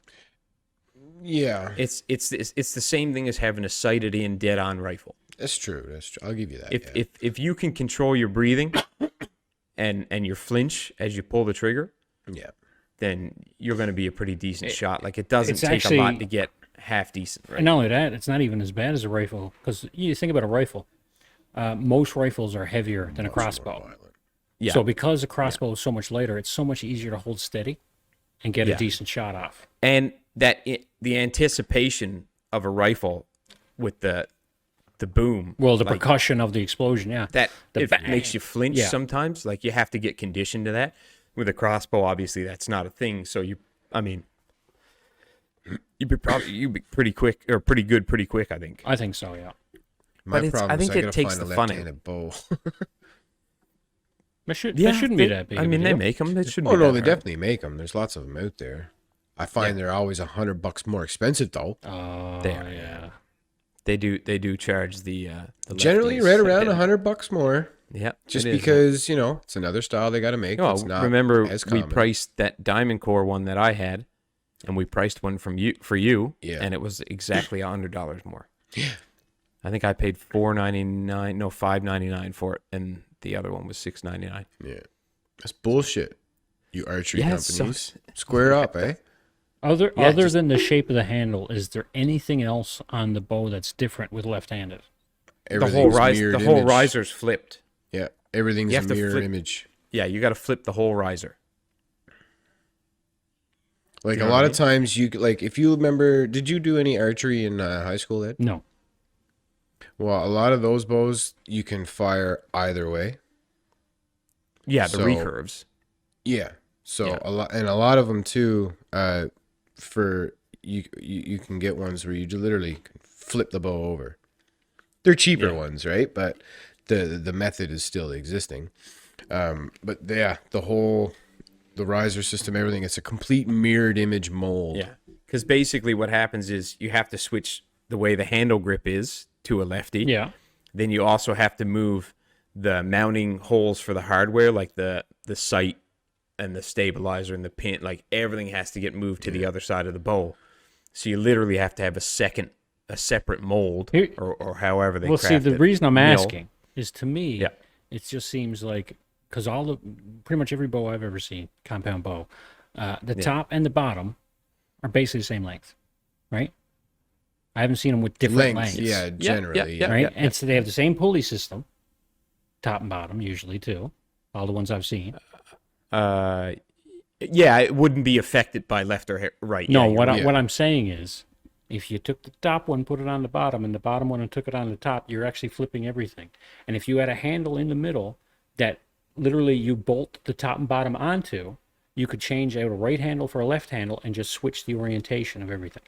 Yeah, It's the same thing as having a sighted in dead on rifle. that's true. That's true. I'll give you that. If yeah. if you can control your breathing and your flinch as you pull the trigger, Yeah. then you're going to be a pretty decent shot. Like it doesn't it's take a lot actually- to get half decent, right? And not only that, it's not even as bad as a rifle. Because you think about a rifle, most rifles are heavier than a crossbow. Yeah. So because a crossbow is so much lighter, it's so much easier to hold steady and get Yeah. a decent shot off. And the anticipation of a rifle with the boom. Well, the like, percussion of the explosion, yeah. that the it bang. makes you flinch Yeah. sometimes. Like you have to get conditioned to that. With a crossbow, obviously that's not a thing. So you'd be pretty quick or pretty good pretty quick, I think. I think so, yeah. My But problem I is think I it gotta takes find the a fun in left-handed bow. That shouldn't be that big. I of a mean, they deal. make them. They shouldn't. Oh be no, that they hard. definitely make them. There's lots of them out there. I find they're always $100 more expensive though. Oh, They are, yeah. They do charge the Generally, lefties right a around bit. $100 more. Yep. Just it is. because it's another style they got to make. Oh, That's not remember as we common. priced that Diamond Core one that I had, and we priced one for you, Yeah. and it was exactly $100 more. I think I paid $5.99 for it, and the other one was $6.99. Yeah, that's bullshit. You archery Yeah, it companies, sucks. square up, eh? Other Yeah, just- than the shape of the handle, is there anything else on the bow that's different with left-handed? Everything's mirrored the whole image. riser's flipped. Yeah, everything's You a have to mirror flip- image. Yeah, you got to flip the whole riser. Like You a know lot what I of times, if you remember, did you do any archery in high school, Ed? No. Well, a lot of those bows you can fire either way. Yeah, the So- recurves. Yeah. So Yeah. a lot of them too. For you can get ones where you literally can flip the bow over. They're cheaper Yeah. ones, right? But the method is still existing. But yeah, the whole the riser system, everything. It's a complete mirrored image mold. Yeah. Because basically what happens is you have to switch the way the handle grip is to a lefty. Yeah. Then you also have to move the mounting holes for the hardware, like the sight and the stabilizer and the pin. Like everything has to get moved to the other side of the bow. So you literally have to have a separate mold, Here- or however they Well, craft see, the it. reason I'm Mill. asking is to me, Yeah. it just seems like, because pretty much every bow I've ever seen, compound bow, the top and the bottom are basically the same length, right? I haven't seen them with different lengths. Yeah, generally. yeah. Right? And so they have the same pulley system, top and bottom, usually, too. All the ones I've seen. Yeah, it wouldn't be affected by left or right. No, Yeah, you're what I'm saying is, if you took the top one, put it on the bottom, and the bottom one and took it on the top, you're actually flipping everything. And if you had a handle in the middle that literally you bolt the top and bottom onto, you could change out a right handle for a left handle and just switch the orientation of everything.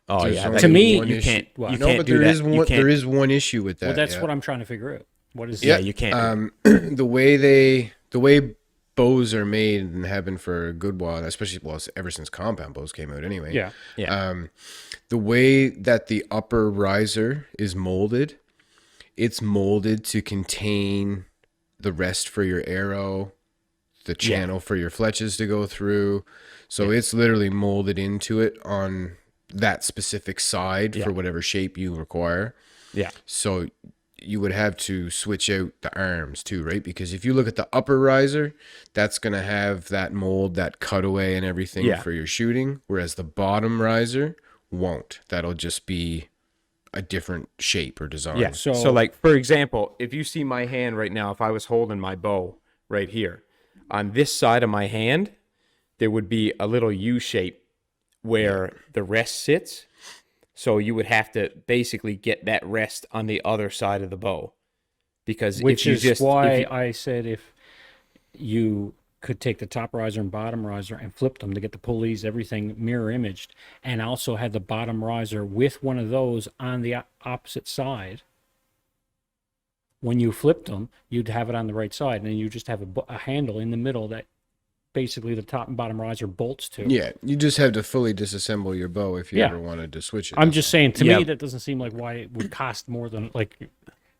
Oh There's yeah, only To me, one you issue. can't. What? You No, can't but do there that. is You one. can't- There is one issue with that. Well, that's yeah. what I'm trying to figure out. What is Yeah, that? you can't. The way bows are made and have been for a good while, especially ever since compound bows came out anyway. Yeah. Yeah. The way that the upper riser is molded, it's molded to contain the rest for your arrow, the channel for your fletches to go through. So it's literally molded into it on that specific side for whatever shape you require. Yeah. So you would have to switch out the arms too, right? Because if you look at the upper riser, that's going to have that mold, that cutaway and everything for your shooting, whereas the bottom riser won't. That'll just be a different shape or design. Yeah. So, like, for example, if you see my hand right now, if I was holding my bow right here, on this side of my hand, there would be a little U shape where the rest sits. So you would have to basically get that rest on the other side of the bow. Because Which if you is just, why if you- I said if you could take the top riser and bottom riser and flip them to get the pulleys, everything mirror imaged, and also had the bottom riser with one of those on the opposite side. When you flipped them, you'd have it on the right side, and then you just have a handle in the middle that basically the top and bottom riser bolts to. Yeah, you just have to fully disassemble your bow if you Yeah. ever wanted to switch it. I'm just saying, to Yeah. me, that doesn't seem like why it would cost more than, like,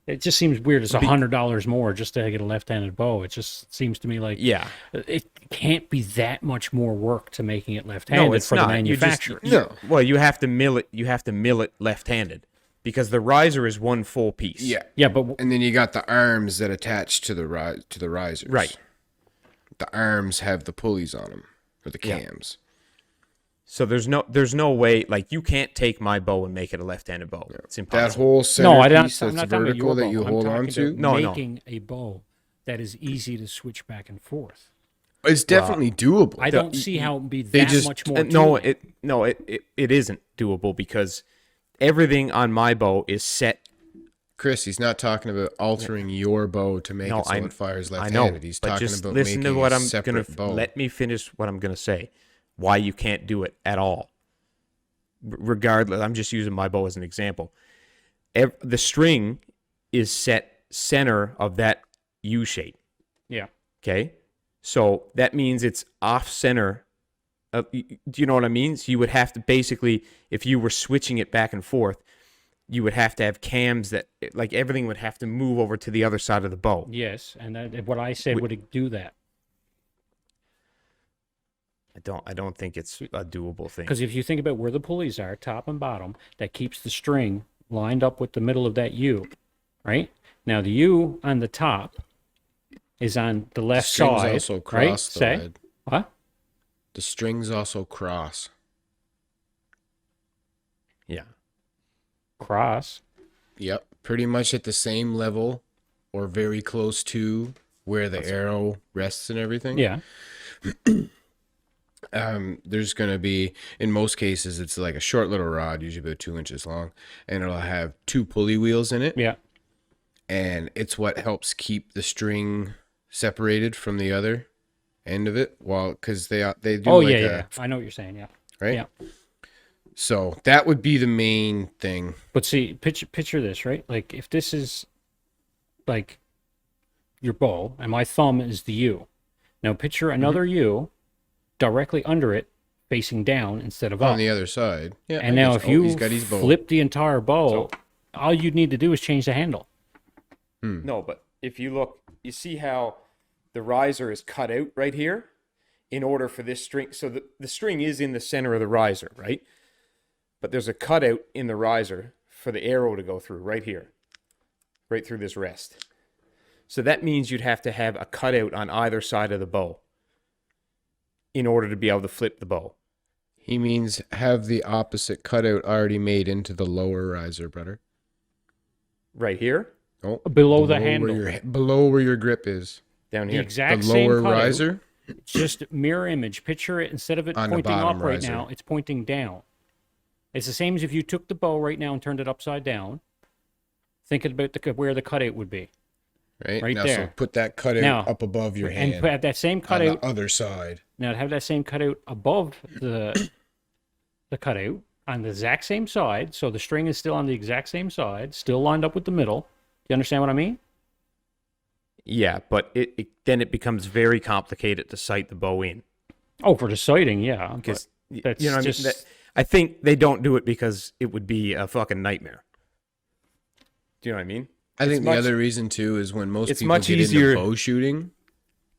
it just seems weird. It's $100 more just to get a left-handed bow. It just seems to me like yeah. it can't be that much more work to making it left-handed No, it's for not. the You just- manufacturers. No. Well, you have to mill it. You have to mill it left-handed because the riser is one full piece. Yeah. Yeah, but And then you got the arms that attach to the risers. Right. The arms have the pulleys on them, or the Yeah. cams. So there's no way, like, you can't take my bow and make it a left-handed bow. It's That impossible. whole center no, piece I'm that's not talking about vertical your that bow. you I'm hold talking on to, about No, no. making a bow that is easy to switch back and forth. it's definitely doable. I don't see how it would be they that just- much more. No, to it. it isn't doable because everything on my bow is set. Chris, he's not talking about altering your bow to make No, it so it fires I know. left-handed. He's but talking just about listen making to what a I'm gonna. separate bow. Let me finish what I'm gonna say. Why you can't do it at all. Regardless, I'm just using my bow as an example. The string is set center of that U shape. Yeah. Okay, so that means it's off center. Do you know what I mean? So you would have to basically, if you were switching it back and forth, you would have to have cams that, like, everything would have to move over to the other side of the bow. Yes, and what I said would it do that? I don't think it's a doable thing. Because if you think about where the pulleys are, top and bottom, that keeps the string lined up with the middle of that U, right? Now the U on the top is on the left strings side, also right? cross, though, Say Ed. what? The strings also cross. Yeah. Cross. Yep, pretty much at the same level or very close to where the arrow rests and everything. Yeah. There's going to be, in most cases, it's like a short little rod, usually about 2 inches long, and it'll have 2 pulley wheels in it. Yeah. And it's what helps keep the string separated from the other end of it. Well, because they do Oh like yeah, a, yeah. I know what you're saying. Yeah. right? Yeah. So that would be the main thing. But see, picture this, right? Like if this is like your bow and my thumb is the U, Now picture another U directly under it, facing down instead of On up. the other side. Yeah. And now if you he's got his bow. flip the entire bow, So- all you'd need to do is change the handle. No, but if you look, you see how the riser is cut out right here in order for this string. So the string is in the center of the riser, right? But there's a cutout in the riser for the arrow to go through right here, right through this rest. So that means you'd have to have a cutout on either side of the bow in order to be able to flip the bow. He means have the opposite cutout already made into the lower riser, brother. Right here, Oh, Below the handle. Below where your grip is. down The here. exact The same lower cutout, riser. just mirror image. Picture it, instead of it On the pointing bottom up right riser. now, it's pointing down. It's the same as if you took the bow right now and turned it upside down. Think about where the cutout would be. Right now, there. so put that cutout Now, up above your hand. And have that same on cutout. the other side. Now have that same cutout above the cutout on the exact same side, so the string is still on the exact same side, still lined up with the middle. You understand what I mean? Yeah, but then it becomes very complicated to sight the bow in. Oh, for the sighting, yeah. Because that's you know what just- I mean? I think they don't do it because it would be a fucking nightmare. Do you know what I mean? I think the much- other reason too is when most it's people much get easier- into bow shooting,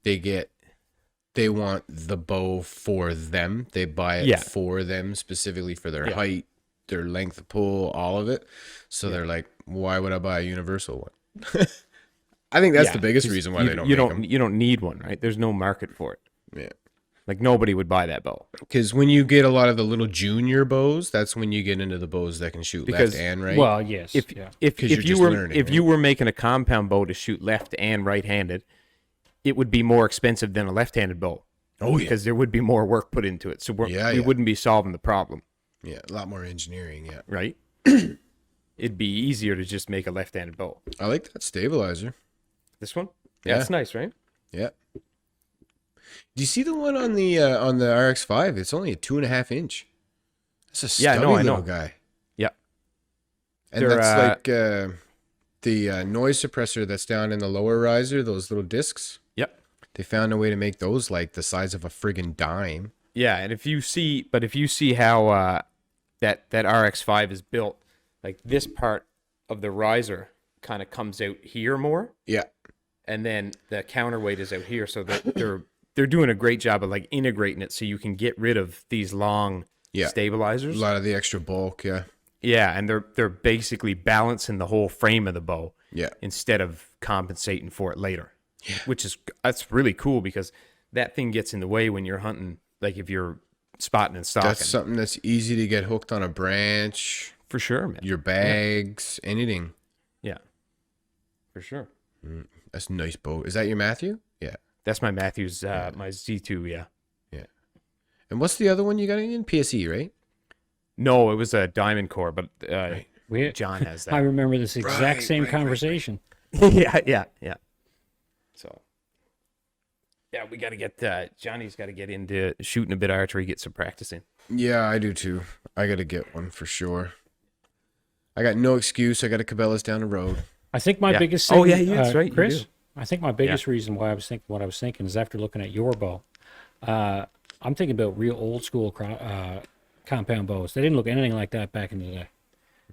they want the bow for them. They buy it Yeah. for them, specifically for their Yeah. height, their length of pull, all of it. So they're like, why would I buy a universal one? I think that's Yeah, the biggest 'cause reason why they don't you make don't them. you don't need one, right? There's no market for it. Yeah. Like nobody would buy that bow. Because when you get a lot of the little junior bows, that's when you get into the bows that can shoot Because- left and right. Well, yes. If yeah. if 'Cause you're if you just were learning, if right? you were making a compound bow to shoot left and right-handed, it would be more expensive than a left-handed bow. Oh, yeah. Because there would be more work put into it. So Yeah, we yeah. wouldn't be solving the problem, Yeah, a lot more engineering. Yeah. right? It'd be easier to just make a left-handed bow. I like that stabilizer. This one? Yeah. That's nice, right? Yeah. Do you see the one on the RX-5? It's only a 2.5 inch. That's a stubby Yeah, I know, I little know. guy. Yeah. And They're, that's like the noise suppressor that's down in the lower riser, those little discs. Yep. They found a way to make those like the size of a friggin' dime. Yeah, and if you see how that RX-5 is built, like this part of the riser kind of comes out here more, Yeah. and then the counterweight is out here, so they're doing a great job of like integrating it so you can get rid of these long Yeah. stabilizers. A lot of the extra bulk, yeah. Yeah, and they're basically balancing the whole frame of the bow Yeah. instead of compensating for it later. Yeah. That's really cool because that thing gets in the way when you're hunting, like if you're spotting and stalking. That's something that's easy to get hooked on a branch, For sure, man. your bags, anything. Yeah. For sure. That's a nice bow. Is that your Matthew? Yeah. That's my Matthews, my Z2, yeah. Yeah. And what's the other one you got in? PSE, right? No, it was a Diamond Core, but We, John has I that. remember this exact Right, same right. conversation. yeah. So, yeah, we got to get, Johnny's got to get into shooting a bit of archery, get some practice in. Yeah, I do too. I got to get one for sure. I got no excuse. I got a Cabela's down the road. I think my Yeah. biggest Oh, thing, yeah, yeah, that's right, you Chris. do. I think my biggest reason why I was thinking what I was thinking is after looking at your bow, I'm thinking about real old school compound bows. They didn't look anything like that back in the day.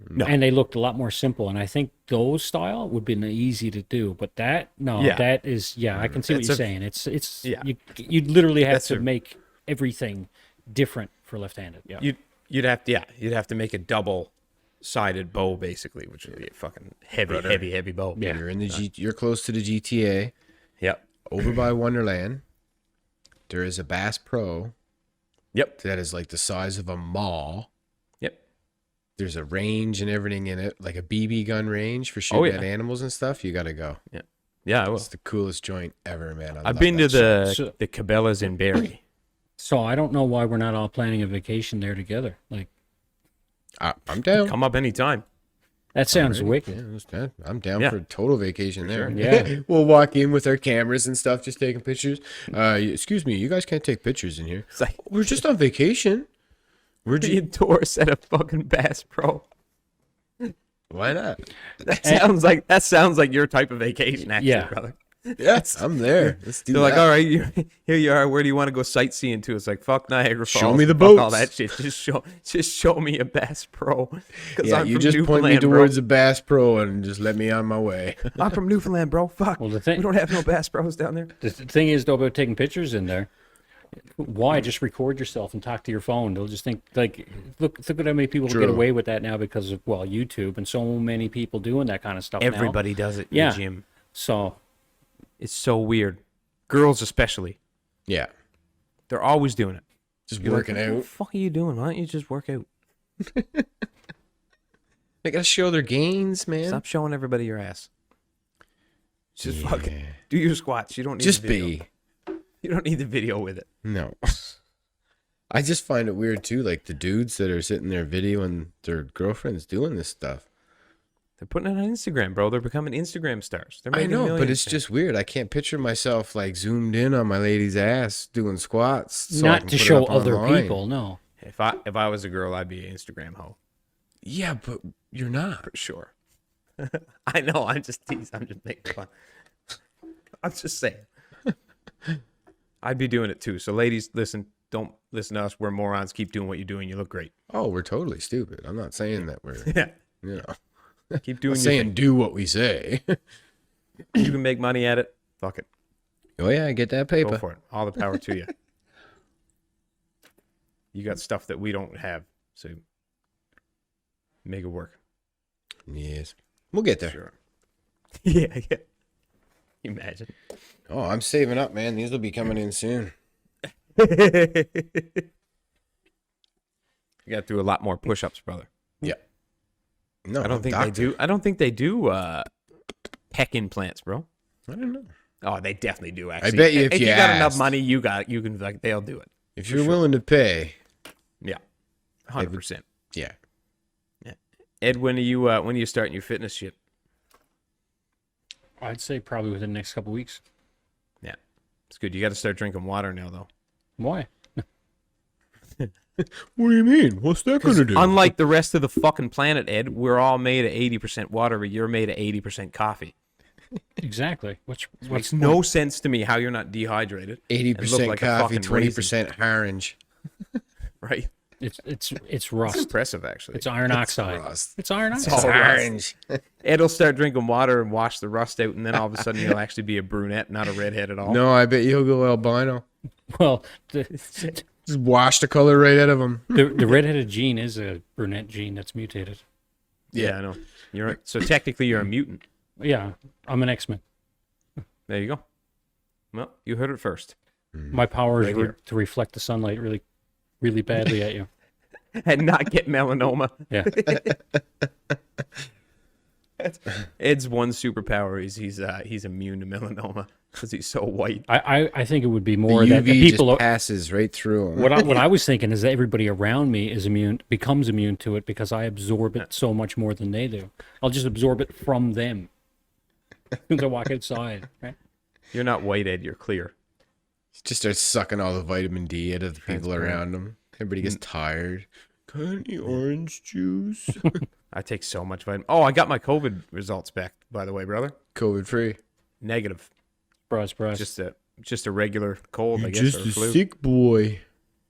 No. And they looked a lot more simple. And I think those style would be easy to do. But that, no, Yeah. that is, I can see what It's you're a- saying. It's Yeah. you'd literally have That's to a- make everything different for left-handed. Yeah. You'd have to make a double-sided bow basically, which would be a fucking heavy bow. Yeah. You're in the you're close to the GTA. Yep. Over by Wonderland, there is a Bass Pro Yep. that is like the size of a mall. Yep. There's a range and everything in it, like a BB gun range for shooting yeah. at animals and stuff. You got to go. Yeah, I will. It's the coolest joint ever, man. I I've love been to that shit. So- the Cabela's in Barrie. So I don't know why we're not all planning a vacation there together. Like, I'm down. Come up anytime. that sounds wicked. Yeah, I'm down Yeah. for a total vacation there. Yeah. We'll walk in with our cameras and stuff, just taking pictures. Excuse me, you guys can't take pictures in here. It's like We're just on vacation. We're the just, endorse at a fucking Bass Pro. why not? That sounds like your type of vacation, actually, Yeah. brother. Yes, I'm there. Let's do They're that. like, all right, here you are. Where do you want to go sightseeing to? It's like, fuck Niagara Falls. Show me the fuck all boats. that shit. Just show me a Bass Pro. Because Yeah, I'm you from just point me Newfoundland, towards a Bass Pro and just let me on my way. bro. I'm from Newfoundland, bro. Fuck. Well, the We thing, don't have no Bass Pros down there. the thing is though about taking pictures in there. Why just record yourself and talk to your phone? They'll just think like, look at how many people True. get away with that now because of YouTube and so many people doing that kind of stuff. Everybody does it in Yeah. the gym. So It's so weird. Girls especially. Yeah, They're always doing it. just You're working like, what the out. fuck are you doing? Why don't you just work out? They gotta show their gains, man. Stop showing everybody your ass. Just Yeah. fucking do your squats. You don't need Just the video. be. You don't need the video with it. No. I just find it weird too, like the dudes that are sitting there videoing their girlfriends doing this stuff. They're putting it on Instagram, bro. They're becoming Instagram stars. They're I making know, but millions. it's just weird. I can't picture myself like zoomed in on my lady's ass doing squats. So I not can to put it show up other online. people, no. If I was a girl, I'd be an Instagram hoe Yeah, but you're not. for sure. I know. I'm just teasing. I'm just making fun. I'm just saying. I'd be doing it too. So, ladies, listen. Don't listen to us. We're morons. Keep doing what you're doing. You look great. Oh, we're totally stupid. I'm not saying that we're, Yeah. you know, Keep I'm doing your saying thing. do what we say. You can make money at it. Fuck it. Oh yeah, get that Go paper. for it. All the power to you. You got stuff that we don't have, so make it work. Yes, we'll get there. Sure. Yeah. Imagine. Oh, I'm saving up, man. These will be coming in soon. You got to do a lot more push-ups, brother. Yeah. No, I don't think they do. I don't think they do pec implants, bro. I don't know. Oh, they definitely do. Actually, bet you if you got enough asked. money, you can like they'll do it. If you're willing to pay, Yeah, 100%. yeah. Ed, when are you starting your fitness shit? I'd say probably within the next couple weeks. Yeah, it's good. You got to start drinking water now, though. Why? What do you mean? What's that gonna do? Unlike the rest of the fucking planet, Ed, we're all made of 80% water, but you're made of 80% coffee. Exactly. What's Makes no sense to me how you're not dehydrated. 80% like a coffee, fucking 20% orange. Right? it's It's rust. impressive, actually. It's iron oxide. rust. It's iron It's oxide. orange. Ed'll start drinking water and wash the rust out, and then all of a sudden he'll actually be a brunette, not a redhead at all. No, I bet you'll go albino. Well, Just wash the color right out of them. the redheaded gene is a brunette gene that's mutated. Yeah, I know. So technically you're a mutant. Yeah, I'm an X-Men. There you go. Well, you heard it first. My power is Right here. to reflect the sunlight really, really badly at you. And not get melanoma. Yeah. Ed's one superpower is he's immune to melanoma because he's so white. I think it would be The more that the UV people. just passes right through them. What I was thinking is that everybody around me becomes immune to it because I absorb it so much more than they do. I'll just absorb it from them as soon as I walk outside. Right? You're not white, Ed. You're clear. Just starts sucking all the vitamin D out of the people Transparent. around him. Everybody gets tired. Got any orange juice? I take so much vitamin. Oh, I got my COVID results back, by the way, brother. COVID free. Negative. Surprise. Just a regular cold, I guess, Just or a flu. sick boy.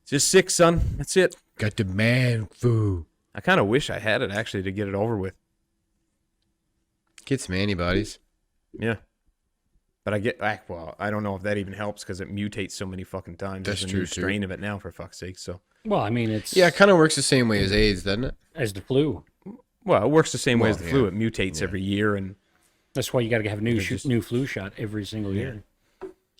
Just sick, son. That's it. Got the man flu. I kind of wish I had it actually to get it over with. Get some antibodies. Yeah. But I don't know if that even helps because it mutates so many fucking times. That's There's a true, new too. strain of it now, for fuck's sake. So, Well, I mean, it's Yeah, it kind of works the same way as AIDS, doesn't it? as the flu. well, it works the same way as Well, the flu. yeah. It mutates every year, and That's why you got to have a new flu shot every single year.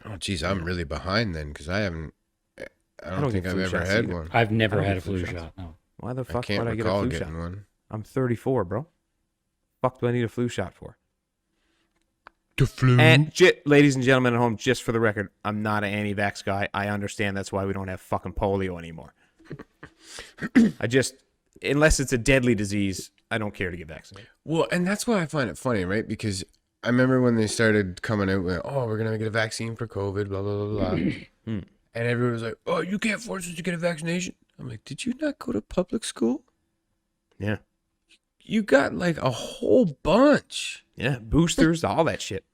Oh, geez, I'm really behind then because I haven't. I don't don't think get I've flu ever shots had either. one. I've never don't had get a flu flu shot. shots. No. why the I fuck can't would I get a recall flu getting shot? one. I'm 34, bro. Fuck do I need a flu shot for? The flu. And ladies and gentlemen at home, just for the record, I'm not an anti-vax guy. I understand that's why we don't have fucking polio anymore. Unless it's a deadly disease, I don't care to get vaccinated. Well, and that's why I find it funny, right? Because I remember when they started coming out with, oh, we're going to get a vaccine for COVID, blah, blah, blah, blah. And everyone was like, oh, you can't force us to get a vaccination. I'm like, did you not go to public school? Yeah. You got like a whole bunch. Yeah. Boosters, all that shit.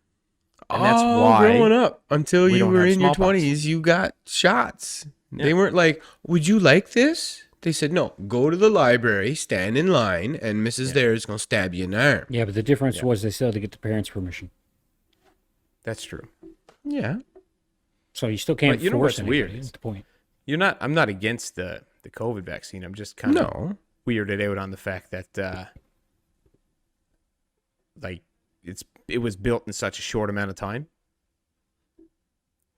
And that's why growing up until we you don't were have in your smallpox. 20s, you got shots. Yeah. They weren't like, would you like this? They said, no, go to the library, stand in line, and Mrs. There is going to stab you in the arm. Yeah, but the difference was they still had to get the parents' permission. That's true. Yeah. So you still can't But you know force what's anybody. weird? That's the point. I'm not against the COVID vaccine. I'm just kind of No. weirded out on the fact that like it was built in such a short amount of time.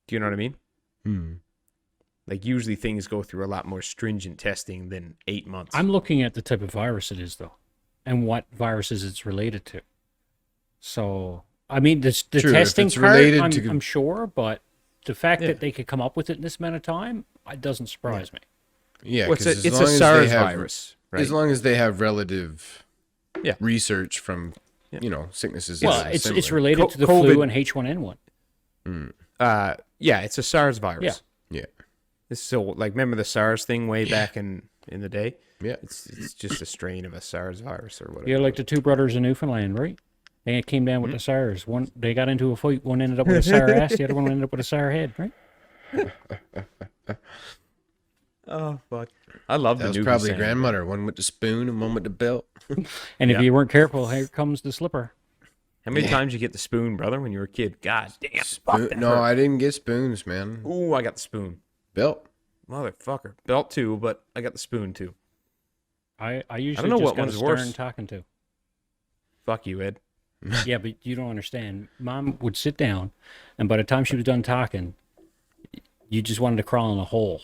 Do you know what I mean? Hmm. Like usually things go through a lot more stringent testing than 8 months. I'm looking at the type of virus it is, though, and what viruses it's related to. So, I mean, the True, if testing it's part, related I'm, to- I'm sure, but the fact Yeah. that they could come up with it in this amount of time, it doesn't surprise me. Yeah, Well, 'cause it's as a long as they SARS have- virus, right? As long as they have relative Yeah. research from, Yeah. sicknesses. Well, that are it's similar. related to the COVID flu and H1N1. Yeah, it's a SARS virus. Yeah. So like remember the SARS thing way back in the day? Yeah. It's just a strain of a SARS virus or whatever. Yeah, like the two brothers in Newfoundland, right? They came down with the SARS. One, they got into a fight. One ended up with a sour ass. The other one ended up with a sour head, right? Oh fuck. I love That the was Newbie probably sound. grandmother, one with the spoon and one with the belt. And if Yeah. you weren't careful, here comes the slipper. How many times you get the spoon, brother, when you were a kid? God damn. Spoon- no, I didn't get spoons, man. Ooh, I got the spoon. Belt. Motherfucker. Belt too, but I got the spoon too. I usually know just what got a one's stern worse. talking to. Fuck you, Ed. Yeah, but you don't understand. Mom would sit down, and by the time she was done talking, you just wanted to crawl in a hole.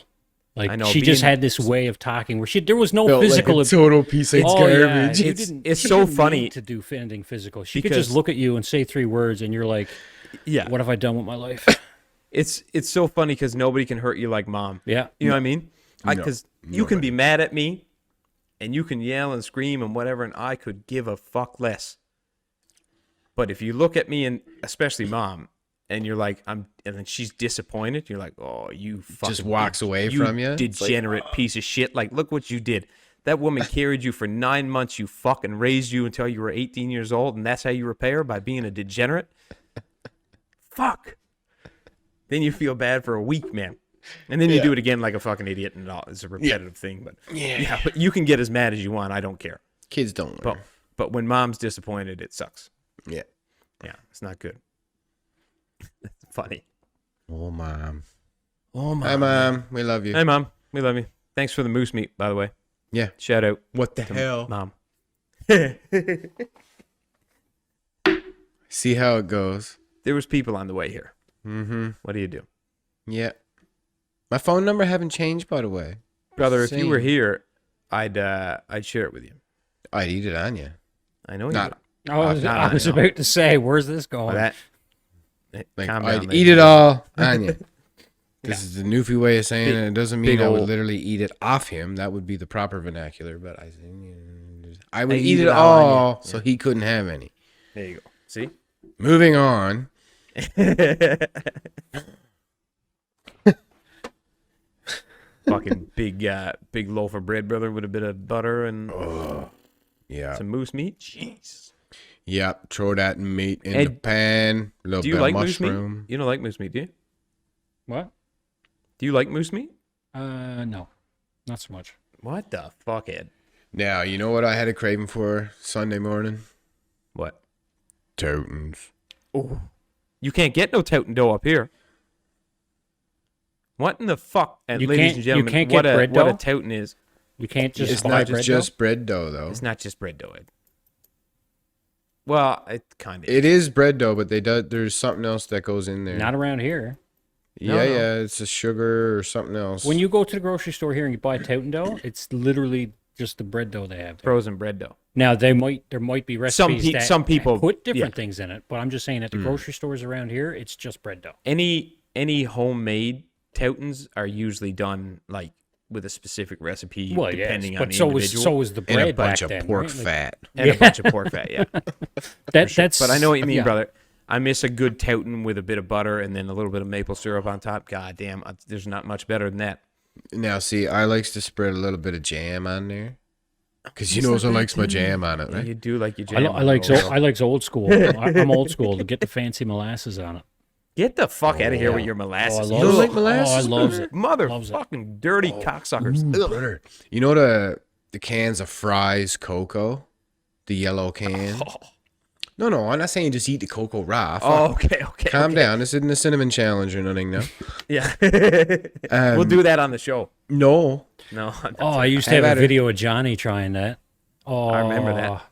Like I know, she just being- had this way of talking where there was no Felt physical. like a total piece of Oh, yeah, garbage. you It's- didn't- it's she so didn't need funny to do anything physical. She could because- just look at you and say 3 words, and you're like, Yeah. "What have I done with my life?" It's so funny because nobody can hurt you like mom. Yeah, You know what I mean? No, Because you can be mad at me, and you can yell and scream and whatever, and I could give a fuck less. But if you look at me, and especially mom, and you're like, and then she's disappointed, you're like, oh, you fucking Just walks away from you. It's like, degenerate piece of shit. Like, look what you did. That woman carried you for 9 months. You fucking raised you until you were 18 years old, and that's how you repay her, by being a degenerate. Fuck. Then you feel bad for a week, man. And then you do it again like a fucking idiot, and all. It's a repetitive thing. But yeah, but you can get as mad as you want. I don't care. Kids don't learn. But when mom's disappointed, it sucks. Yeah. Yeah, it's not good. It's funny. Oh, Mom. Oh Hi, Mom. We love you. Hey, mom, we love you. Thanks for the moose meat, by the way. Yeah. Shout out, What the hell? mom. See how it goes. There was people on the way here. Mm-hmm. What do you do, Yeah. My phone number haven't changed, by the way. brother? If you were Same. here, I'd share it with you. I'd eat it on you. I know you Not- would. I was about to say, "Where's this going?" That. Like, Calm down, I'd lady. eat it all on you. This is the Newfie way of saying it. It doesn't mean big I would ol'- literally eat it off him. That would be the proper vernacular. But I would I eat it all so he couldn't have any. There you go. See. Moving on. Fucking big loaf of bread, brother, with a bit of butter and Yeah. some moose meat. Jeez. Yep. Throw that meat in Ed, the pan. A little Do bit you like of moose meat? mushroom. You don't like moose meat, do you? What? Do you like moose meat? No, not so much. What the fuck, Ed? Now, you know what I had a craving for Sunday morning? What? Totins. Oh, you can't get no tout and dough up here. What in the fuck? And You ladies can't- and you gentlemen, can't what get a bread what a dough? touton is. You can't just It's buy not bread just bread dough, though. It's not just bread dough, Ed. Well, it kind of. It is bread dough, but there's something else that goes in there. dough. Not around here. Yeah, No. yeah, it's a sugar or something else. When you go to the grocery store here and you buy tout and dough, it's literally just the bread dough they have. There. frozen bread dough. Now there might be recipes that some people- put different yeah. things in it, but I'm just saying at the grocery stores around here, it's just bread dough. Any homemade toutons are usually done like with a specific recipe, Well, depending yes, on but the so individual. is the and bread a bunch back of then, pork right? Like, fat. and a bunch of pork fat. Yeah, that's. but I know what you mean, yeah. brother. I miss a good touton with a bit of butter and then a little bit of maple syrup on top. God damn, there's not much better than that. Now, see, I likes to spread a little bit of jam on there. Because you knows I likes my jam on it, Yeah, right? you do like your I, jam. I like I like old school. I'm old school to get the fancy molasses on it. Get the fuck out of here yeah. with your molasses. Oh, I You love don't it. like molasses, Oh, I loves brother? it. Loves it. Motherfucking dirty cocksuckers. Ugh. Brother. You know the cans of Fry's cocoa? The yellow can? No, I'm not saying just eat the cocoa raw. Oh, Fuck. okay. Calm down. This isn't a cinnamon challenge or nothing now. Yeah. We'll do that on the show. No. No. Oh, I used to How have a about it? video of Johnny trying that. Oh, I remember that.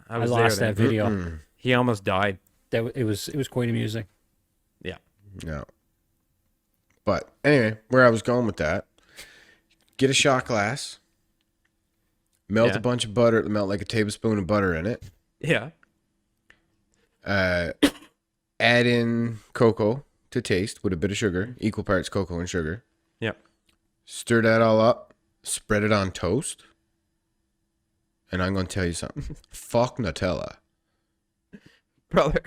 I was lost there that then. video. He almost died. It was quite amusing. Yeah. No. But anyway, where I was going with that, get a shot glass, melt Yeah. a bunch of butter, melt like a tablespoon of butter in it, Yeah. add in cocoa to taste with a bit of sugar, equal parts cocoa and sugar. Yep. Stir that all up, spread it on toast, and I'm going to tell you something. Fuck Nutella. Brother,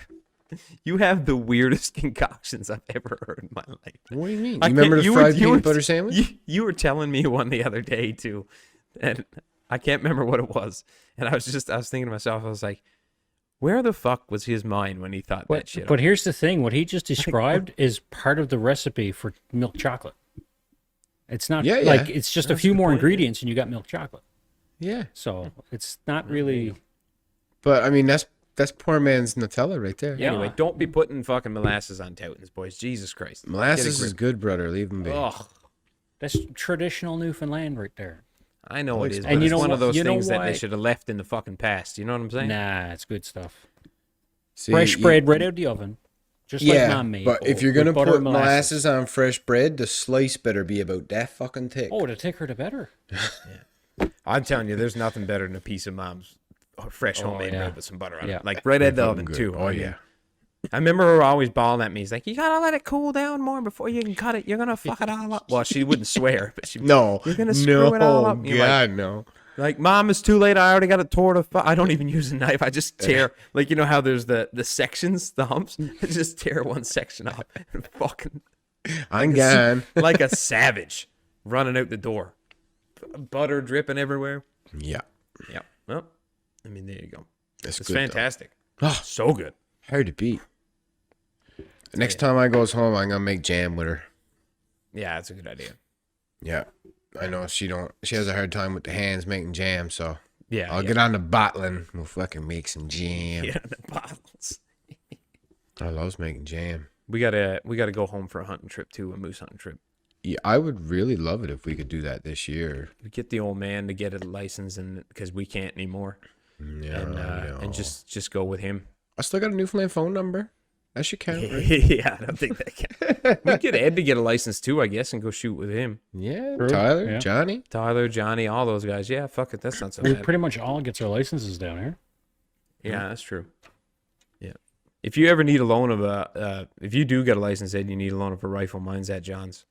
you have the weirdest concoctions I've ever heard in my life. What do you mean? You I remember can't- the you were- fried you were- peanut butter sandwich? You were telling me one the other day too, and I can't remember what it was. And I was thinking to myself, I was like, where the fuck was his mind when he thought that shit? But here's the thing: what he just described is part of the recipe for milk chocolate. It's not Yeah, like yeah. it's just a That's a few good more point, yeah. ingredients and you got milk chocolate. Yeah. So it's not really. But I mean, that's poor man's Nutella right there. Yeah. Anyway, don't be putting fucking molasses on Toutons, boys. Jesus Christ. Molasses Get a is grip. good, brother. Leave them be. Oh, That's traditional Newfoundland right there. I know it is, And but you it's know one of what- those you know things that why- they should have left in the fucking past. You know what I'm saying? Nah, it's good stuff. See, Fresh you- bread right out the oven, just Yeah, like mom made. but if you're with gonna butter put and molasses on fresh bread, the slice better be about that fucking thick. oh, the thicker the better. I'm telling you, there's nothing better than a piece of mom's fresh homemade yeah. bread with some butter on Yeah. it. Like right out the Fucking oven, good. too. Oh I mean, yeah. I remember her always bawling at me. He's like, you gotta let it cool down more before you can cut it. You're gonna fuck it all up. Well, she wouldn't swear, but she No, You're gonna screw it all up. No, You're like- God, no. Like, Mom, it's too late. I already got it tore to I don't even use a knife. I just tear. Like, you know how there's the sections, the humps? I just tear one section off and fucking I'm gone. like a savage running out the door. Butter dripping everywhere. Yeah, Yeah. Well, I mean, there you go. that's It's good. fantastic. Oh. So good. Hard to beat. Next time I goes home, I'm gonna make jam with her. Yeah, that's a good idea. Yeah, I know she has a hard time with the hands making jam, so Yeah. I'll yeah. get on the bottling. We'll fucking make some jam. Yeah, the bottles. I loves making jam. We gotta go home for a hunting trip too, a moose hunting trip. Yeah, I would really love it if we could do that this year. We get the old man to get a license, and because we can't anymore, Yeah, and just go with him. I still got a Newfoundland phone number. That should count, right? Yeah, I don't think that can. We get Ed to get a license too, I guess, and go shoot with him. Yeah, True, Tyler, yeah. Johnny. Tyler, Johnny, all those guys. Yeah, fuck it, that's not so We bad. pretty much all gets our licenses down here. Yeah, that's true. Yeah, if you ever need a loan of a, if you do get a license, Ed, you need a loan of a rifle. Mine's at John's.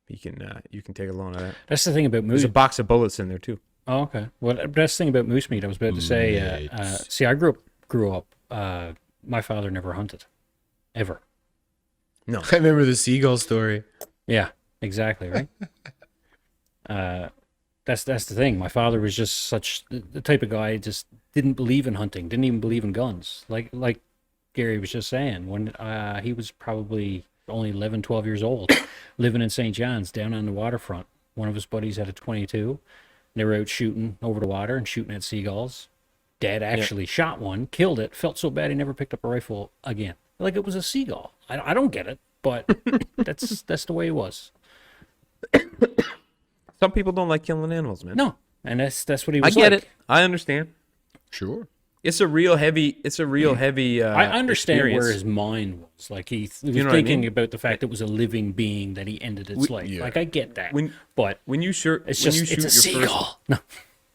You can take a loan of that. That's the thing about moose. There's a box of bullets in there too. Oh, okay. Well, the best thing about moose meat, I was about to say. See, I grew up. My father never hunted, ever. No, I remember the seagull story. Yeah, exactly. Right. That's the thing. My father was just such the type of guy just didn't believe in hunting, didn't even believe in guns. Like Gary was just saying, when he was probably only 11, 12 years old, living in St. John's down on the waterfront. One of his buddies had a 22. They were out shooting over the water and shooting at seagulls. Dad actually shot one, killed it, felt so bad he never picked up a rifle again. Like it was a seagull. I don't get it, but that's the way it was. some people don't like killing animals, man. No, and that's what he I was get like. it. I understand. Sure. It's a real heavy. I understand where experience. his mind was. Like he was know what I thinking mean? about the fact it was a living being that he ended its life. yeah. Like I get that, When- but you shoot, it's when just you it's a shoot your first, seagull. No,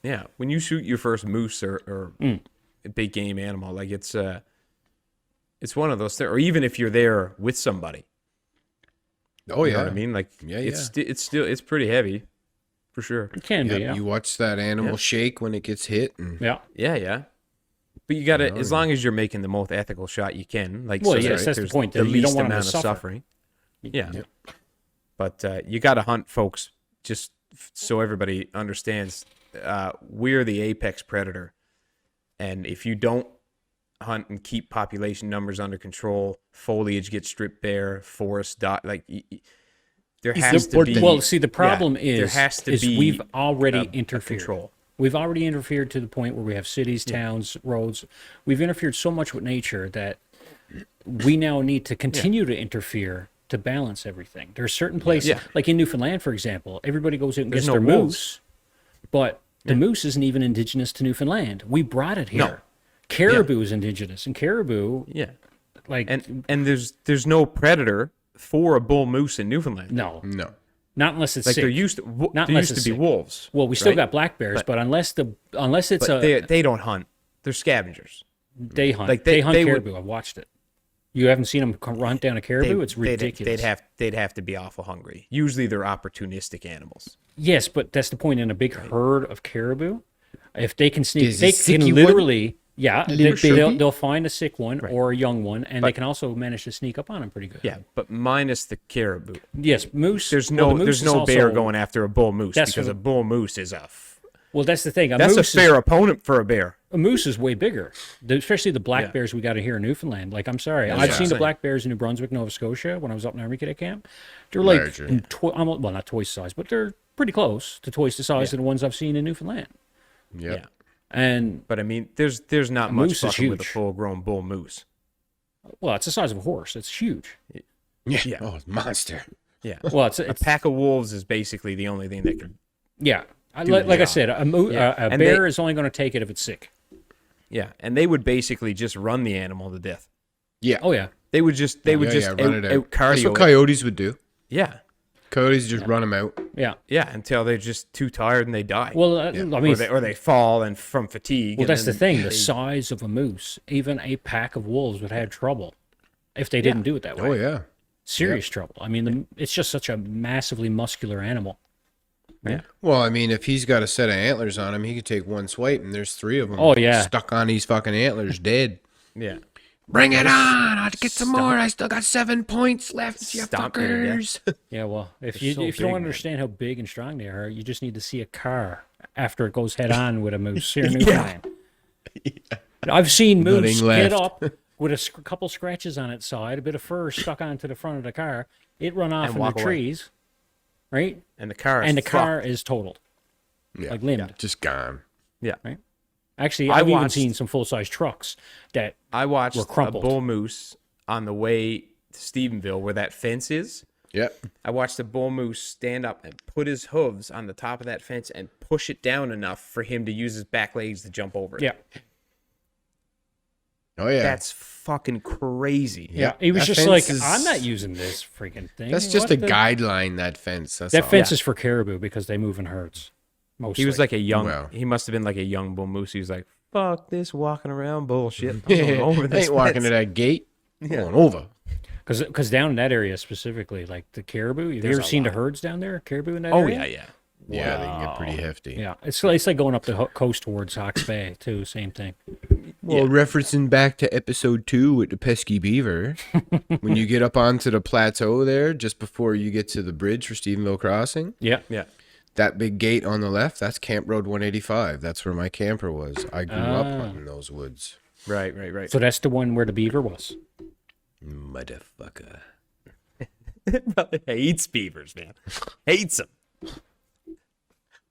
yeah, when you shoot your first moose or a big game animal, like it's one of those things. Or even if you're there with somebody, Oh you yeah. know what I mean? Like Yeah, it's pretty heavy, for sure. it can be. Yep, Yeah, you watch that animal shake when it gets hit, and yeah. Yeah. But you got to, as long as you're making the most ethical shot you can, like Well, so yes, that's the there's point, the that you don't least want 'em to amount of suffer. suffering. Yeah. But you got to hunt, folks. Just so everybody understands, we're the apex predator, and if you don't hunt and keep population numbers under control, foliage gets stripped bare, forests die. Like there has to be. Well, see, the problem there is, has to be we've already a interfered. control. We've already interfered to the point where we have cities, towns, roads. We've interfered so much with nature that we now need to continue to interfere to balance everything. There are certain places, like in Newfoundland, for example, everybody goes out and gets no their wolves. moose, but the moose isn't even indigenous to Newfoundland. We brought it here. No. Caribou is indigenous, and caribou, like, and there's no predator for a bull moose in Newfoundland. no, No. not unless it's Like sick. there used to Not there unless used to it's be sick. wolves. Well, we still right? got black bears, but unless it's But a they don't hunt. They're scavengers. they hunt, like, they hunt they would- caribou. I've watched it. You haven't seen them hunt down a caribou? It's ridiculous. They'd have to be awful hungry. Usually they're opportunistic animals. Yes, but that's the point. In a big herd of caribou, if they can sneak, Is they it sicky can one? literally, Little shrimpy? they'll find a sick one or a young one, and they can also manage to sneak up on them pretty good. Yeah, but minus the caribou. Yes, moose. There's well, no the moose there's is no bear also- going after a bull moose That's because what- a bull moose is Well, that's the thing. that's a moose fair opponent for a bear. A moose is way bigger, especially the black bears we got here in Newfoundland. Like, I'm sorry, I've seen the black bears in New Brunswick, Nova Scotia, when I was up in Army Cadet Camp. They're like, Larger. well, not twice the size, but they're pretty close to twice the size of the ones I've seen in Newfoundland. Yep. Yeah. And But I mean, there's not much moose is fucking with a huge. full grown bull moose. well, it's the size of a horse. It's huge. Yeah. Oh, monster. Yeah. Well, it's A pack of wolves is basically the only thing that could. yeah. Like I said, a And bear they- is only going to take it if it's sick. Yeah, and they would basically just run the animal to death. Yeah. Oh yeah. They would just run it out out. That's cardio. what coyotes would do. Yeah, Coyotes just run them out. Yeah. yeah, until they're just too tired and they die. Well, I mean, or they fall and from fatigue. well, and that's the then thing. The they- size of a moose, even a pack of wolves would have trouble if they didn't do it that way. Oh, yeah. Serious trouble. I mean, it's just such a massively muscular animal. Yeah. Well, I mean, if he's got a set of antlers on him, he could take one swipe and there's three of them. Oh, yeah. Stuck on these fucking antlers, dead. Yeah. Bring it on! I'll get some more. I still got 7 points left, you Stomp me to death. fuckers. Yeah, well, if They're you so if you don't big, man. understand how big and strong they are, you just need to see a car after it goes head on with a moose here in Newfoundland. I've seen moose Nothing get left. up with a couple scratches on its side, a bit of fur stuck onto the front of the car. It run off And in walk the away. trees, right? And the car. And the fucked. car is totaled, Yeah. like limbed. Just gone. Yeah. Right? Actually, I I've even watched- seen some full size trucks that I watched were a crumpled. bull moose on the way to Stephenville, where that fence is. Yep. I watched a bull moose stand up and put his hooves on the top of that fence and push it down enough for him to use his back legs to jump over it. yeah. Oh, yeah. That's fucking crazy. Yeah, he was That just like, fence is- I'm not using this freaking thing. That's just What a the-" guideline, that fence. That's That all. fence is for caribou because they move in herds. Mostly. He was like a young. Wow. He must have been like a young bull moose. He was like, "Fuck this walking around bullshit. I'm going over I this ain't walking fence." to that gate. I'm going over. because down in that area specifically, like the caribou. Have you There's ever a seen the lot. herds down there? Caribou in that Oh area? yeah, yeah. Yeah, they can get pretty hefty. Yeah, it's like going up the coast towards Hawke's Bay too. Same thing. Well, referencing back to episode 2 with the pesky beaver, when you get up onto the plateau there, just before you get to the bridge for Stephenville Crossing, Yeah. Yeah. that big gate on the left, that's Camp Road 185. That's where my camper was. I grew up hunting those woods. Right, right, right. So that's the one where the beaver was. Motherfucker. Hates beavers, man. Hates them.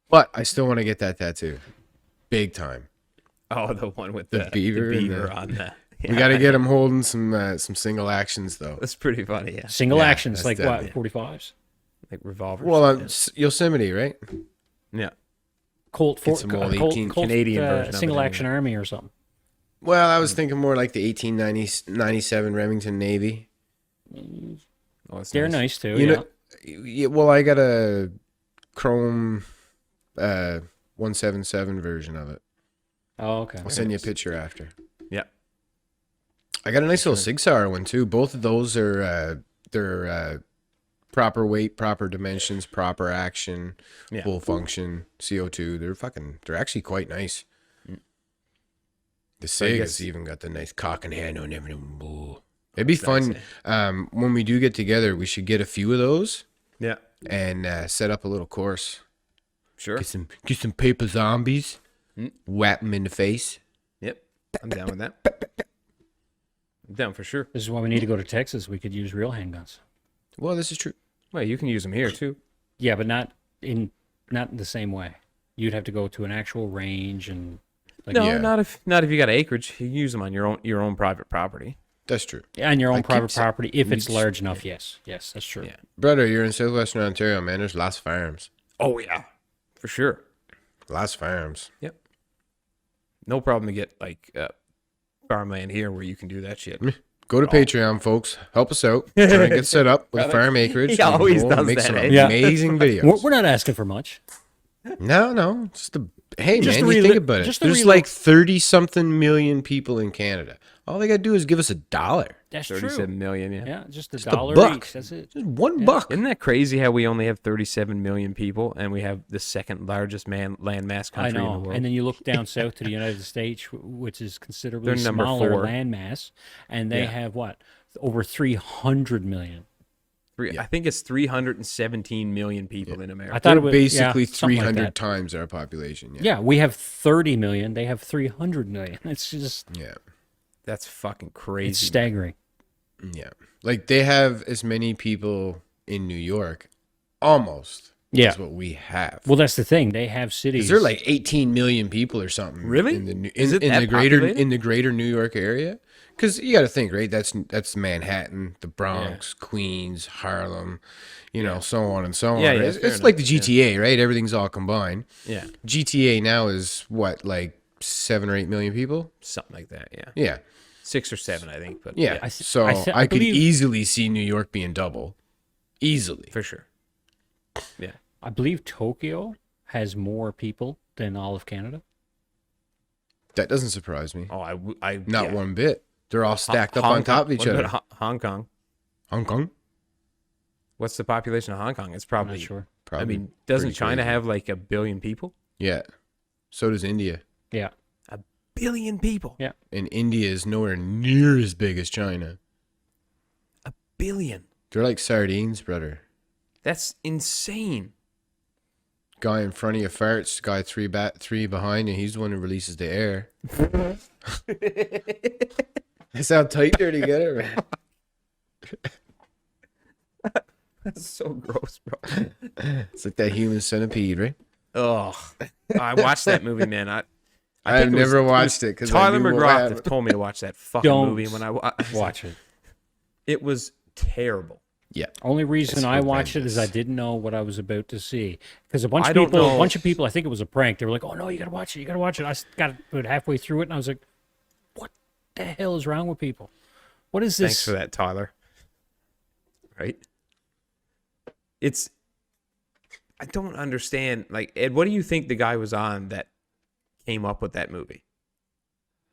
But I still want to get that tattoo. Big time. Oh, the one with The the beaver and beaver the- on the. We got to get him holding some single actions, though. That's pretty funny. Yeah, Single Yeah, actions, that's like deadly. what? 45s. like revolvers. Well, yeah. Yosemite, right? Yeah. Colt, Get some old 18 Canadian version of it single anyway. action army or something. Well, I was thinking more like the 1897 Remington Navy. Oh, it's They're nice too. You yeah. know, yeah, well, I got a chrome 177 version of it. Oh, okay. I'll send you a picture after. Yeah. I got a nice little Sig Sauer one too. Both of those are they're proper weight, proper dimensions, proper action, Yeah. full function, CO2. They're actually quite nice. The Sig has even got the nice cock and handle and everything. Ooh. It'd be fun when we do get together. We should get a few of those Yeah. and set up a little course. Sure. Get some paper zombies. Whap them in the face. Yep. I'm down with that. I'm down for sure. This is why we need to go to Texas. We could use real handguns. Well, this is true. Well, you can use them here too. Yeah, but not in the same way. You'd have to go to an actual range and No, Yeah. not if you got acreage. You can use them on your own private property. That's true. on your own I keep private sa- property if it's we- large enough. Yes, that's true. Yeah. Brother, you're in southwestern Ontario, man. There's lots of farms. Oh yeah, for sure. Lots of farms. Yep. No problem to get like farmland here where you can do that shit. Go to Patreon, folks. Help us out. Try and get set up with farm acreage. He always and we'll does make that, some eh? Yeah. amazing videos. We're not asking for much. No. Hey, Just man, to you think about it. just to There's like 30-something million people in Canada. All they got to do is give us $1. That's 37 true. million. Yeah. Yeah, just a $1 buck. each. That's it. Just $1. Isn't that crazy how we only have 37 million people and we have the second largest landmass I country in the know. world? And then you look down south to the United States, which is considerably They're number smaller 4. landmass, and they Yeah. have what? Over 300 million. I think it's 317 million people in America. I thought They're it was basically something like 300 that. times our population. Yeah, we have 30 million. They have 300 million. It's just Yeah. That's fucking it's crazy. staggering. Yeah. Like they have as many people in New York almost Yeah. as what we have. Well, that's the thing. They have cities. Is there like 18 million people or something? Really? In the, in, Is it in that the greater populated? in the greater New York area? Because you got to think, right? That's Manhattan, the Bronx, Queens, Harlem, so on and so on. Yeah, right? yeah, It's fair like the enough, GTA, right? Everything's all combined. Yeah, GTA now is what, like 7 or 8 million people? something like that. Yeah, Yeah, 6 or 7, I think. But yeah. I So I I, could believe- easily see New York being double, easily. for sure. Yeah, I believe Tokyo has more people than all of Canada. That doesn't surprise me. Oh, Not yeah. one bit. They're all stacked up Hong on top of Kong- each what other. about Hong Kong. Hong Kong? What's the population of Hong Kong? It's I'm probably. not sure. Probably. I mean, doesn't pretty China crazy. have like 1 billion people? Yeah. So does India. Yeah. 1 billion people. Yeah. And India is nowhere near as big as China. 1 billion. They're like sardines, brother. That's insane. Guy in front of you farts, guy three behind, and he's the one who releases the air. That's how tight they're together, man. That's so gross, bro. It's like that human centipede, right? Oh, I watched that movie, man. I I've think it was- never watched it because Tyler McGrath have told me to watch that fucking Don't movie when I Watch it. It was terrible. Yeah. Only reason It's I watched it is I horrendous. didn't know what I was about to see because a bunch I of don't people, know. a bunch of people, I think it was a prank. They were like, "Oh no, you gotta watch it! You gotta watch it!" I got about halfway through it, and I was like, "What the hell is wrong with people? What is this?" Thanks for that, Tyler. Right? I don't understand. Like, Ed, what do you think the guy was on that came up with that movie?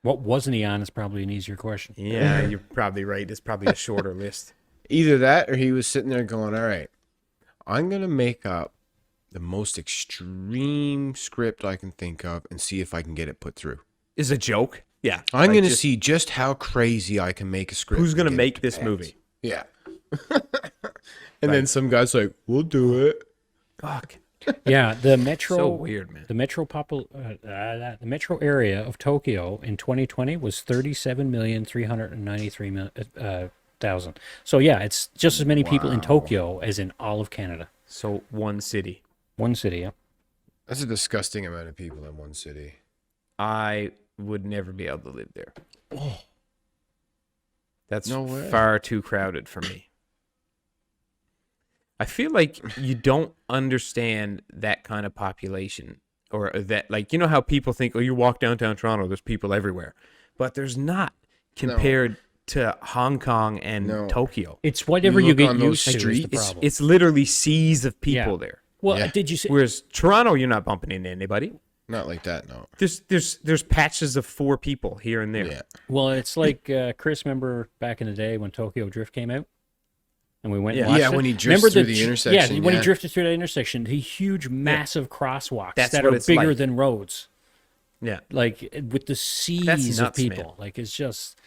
What wasn't he on is probably an easier question. Yeah, you're probably right. It's probably a shorter list. Either that or he was sitting there going, all right, I'm going to make up the most extreme script I can think of and see if I can get it put through. Is a joke? Yeah. I'm like going to just- see just how crazy I can make a script. who's going to and get it make this pass. movie. Yeah. And then some guy's like, we'll do it. Fuck. Yeah, the metro. So weird, man. The the metro area of Tokyo in 2020 was 37,393,000. So yeah, it's just as many people in Tokyo as in all of Canada. So one city. One city. Yeah. That's a disgusting amount of people in one city. I would never be able to live there. That's No way. far too crowded for me. I feel like you don't understand that kind of population or that, like, you know how people think, oh, you walk downtown Toronto, there's people everywhere. But there's not compared to Hong Kong and No. Tokyo. It's whatever you look get on those used to is the streets, problem. It's literally seas of people Yeah. there. Well, Yeah. did you see? Whereas Toronto, you're not bumping into anybody. Not like that, no. There's patches of 4 people here and there. Yeah. Well, it's like Chris. Remember back in the day when Tokyo Drift came out, and we went. And Yeah. watched Yeah, it? when he drifts Remember through the Yeah, intersection, when he yeah. drifted through that intersection, the huge, massive crosswalks That's that what are it's bigger like. than roads, Yeah. like with the seas That's of nuts, man. people. Like it's just.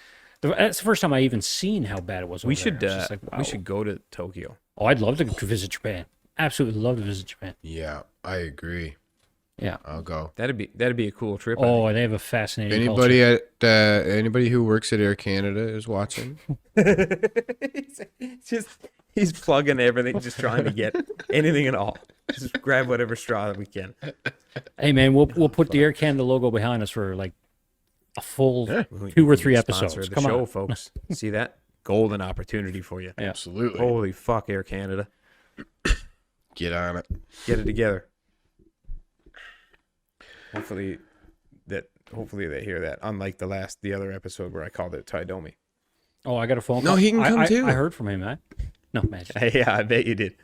That's the first time I even seen how bad it was. We over should there. I was just like, wow. we should go to Tokyo. Oh, I'd love to visit Japan. Absolutely love to visit Japan. Yeah, I agree. Yeah. I'll go. That'd be a cool trip. I Oh, they have a fascinating Anybody culture. at anybody who works at Air Canada is watching. It's just he's plugging everything, just trying to get anything at all. Just grab whatever straw that we can. Hey, man, we'll put the Air Canada logo behind us for like a full 2 or 3 Sponsor episodes. of the Come show, on. folks. See that? Golden opportunity for you. Yeah. Absolutely. Holy fuck, Air Canada. Get on it. Get it together. Hopefully they hear that. Unlike the other episode where I called it Tydomi. Oh, I got a phone No, call. he can come I too. I heard from him, man. No, man. Yeah, I bet you did.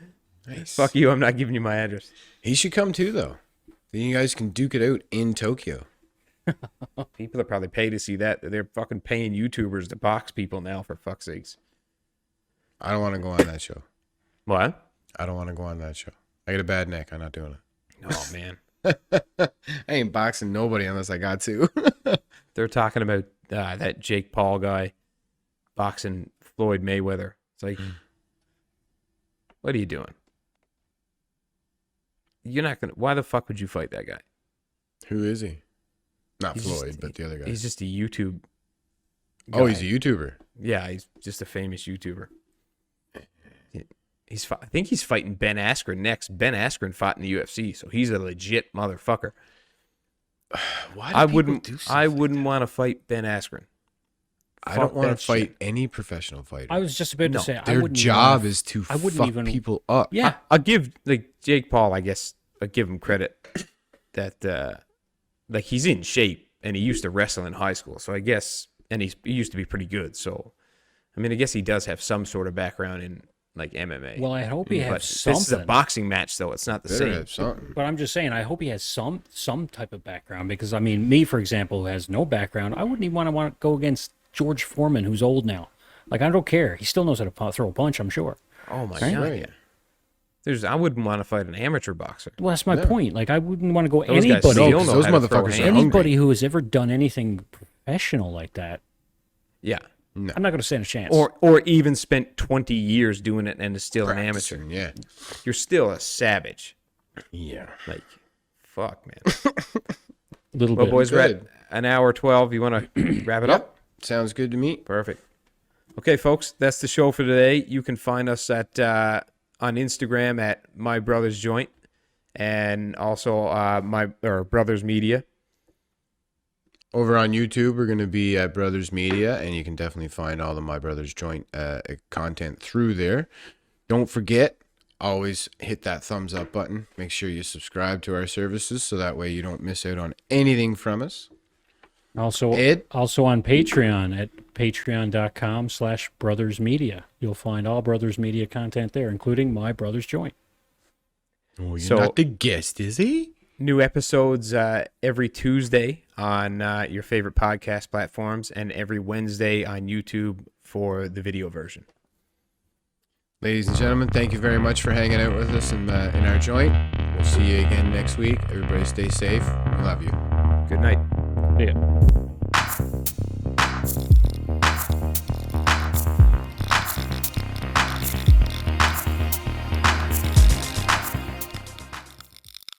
Nice. Fuck you, I'm not giving you my address. He should come too, though. Then you guys can duke it out in Tokyo. People are probably paid to see that. They're fucking paying YouTubers to box people now, for fuck's sakes. I don't want to go on that show. What? I don't want to go on that show. I get a bad neck. I'm not doing it. Oh, man. I ain't boxing nobody unless I got to. They're talking about that Jake Paul guy boxing Floyd Mayweather. It's like, what are you doing? You're not going to... Why the fuck would you fight that guy? Who is he? Not He's Floyd, just- but the other guy. He's just a YouTube guy. Oh, he's a YouTuber. Yeah, he's just a famous YouTuber. I think he's fighting Ben Askren next. Ben Askren fought in the UFC, so he's a legit motherfucker. Why I wouldn't want to fight Ben Askren. I don't Fuck want that to fight shit. any professional fighter. I was just about to say, I Their wouldn't job even, is to I wouldn't fuck even- people up. Yeah. I'll give Jake Paul, I guess, I give him credit that he's in shape and he used to wrestle in high school. So I guess, and he used to be pretty good. So I mean, I guess he does have some sort of background in like MMA. Well, I hope he but has something. this is a boxing match, though. It's not the Better same. have something. But I'm just saying, I hope he has some type of background because, I mean, me, for example, who has no background, I wouldn't even want to go against George Foreman, who's old now. Like, I don't care. He still knows how to throw a punch, I'm sure. Oh my Right? god! Right. Yeah. I wouldn't want to fight an amateur boxer. Well, that's my point. Like, I wouldn't want to go Those guys anybody. still No, 'cause know those how to throw motherfuckers are hands. hungry. Anybody who has ever done anything professional like that, Yeah. I'm not going to stand a chance. Or even spent 20 years doing it and is still an amateur. Practicing, yeah. You're still a savage. Yeah. Like, fuck, man. a little Well, bit. boys, we're at Good. an hour 12. You want to wrap it up? Sounds good to me. Perfect. Okay, folks, that's the show for today. You can find us at on Instagram at My Brothers Joint and also Brothers Media. Over on YouTube, we're going to be at Brothers Media, and you can definitely find all the My Brothers Joint content through there. Don't forget, always hit that thumbs up button. Make sure you subscribe to our services so that way you don't miss out on anything from us. Also Ed? also on Patreon at patreon.com/Brothers Media. You'll find all Brothers Media content there, including My Brothers Joint. Oh, you're So- not the guest, is he? New episodes every Tuesday on your favorite podcast platforms and every Wednesday on YouTube for the video version. Ladies and gentlemen, thank you very much for hanging out with us in our joint. We'll see you again next week. Everybody stay safe. We love you. Good night. Yeah.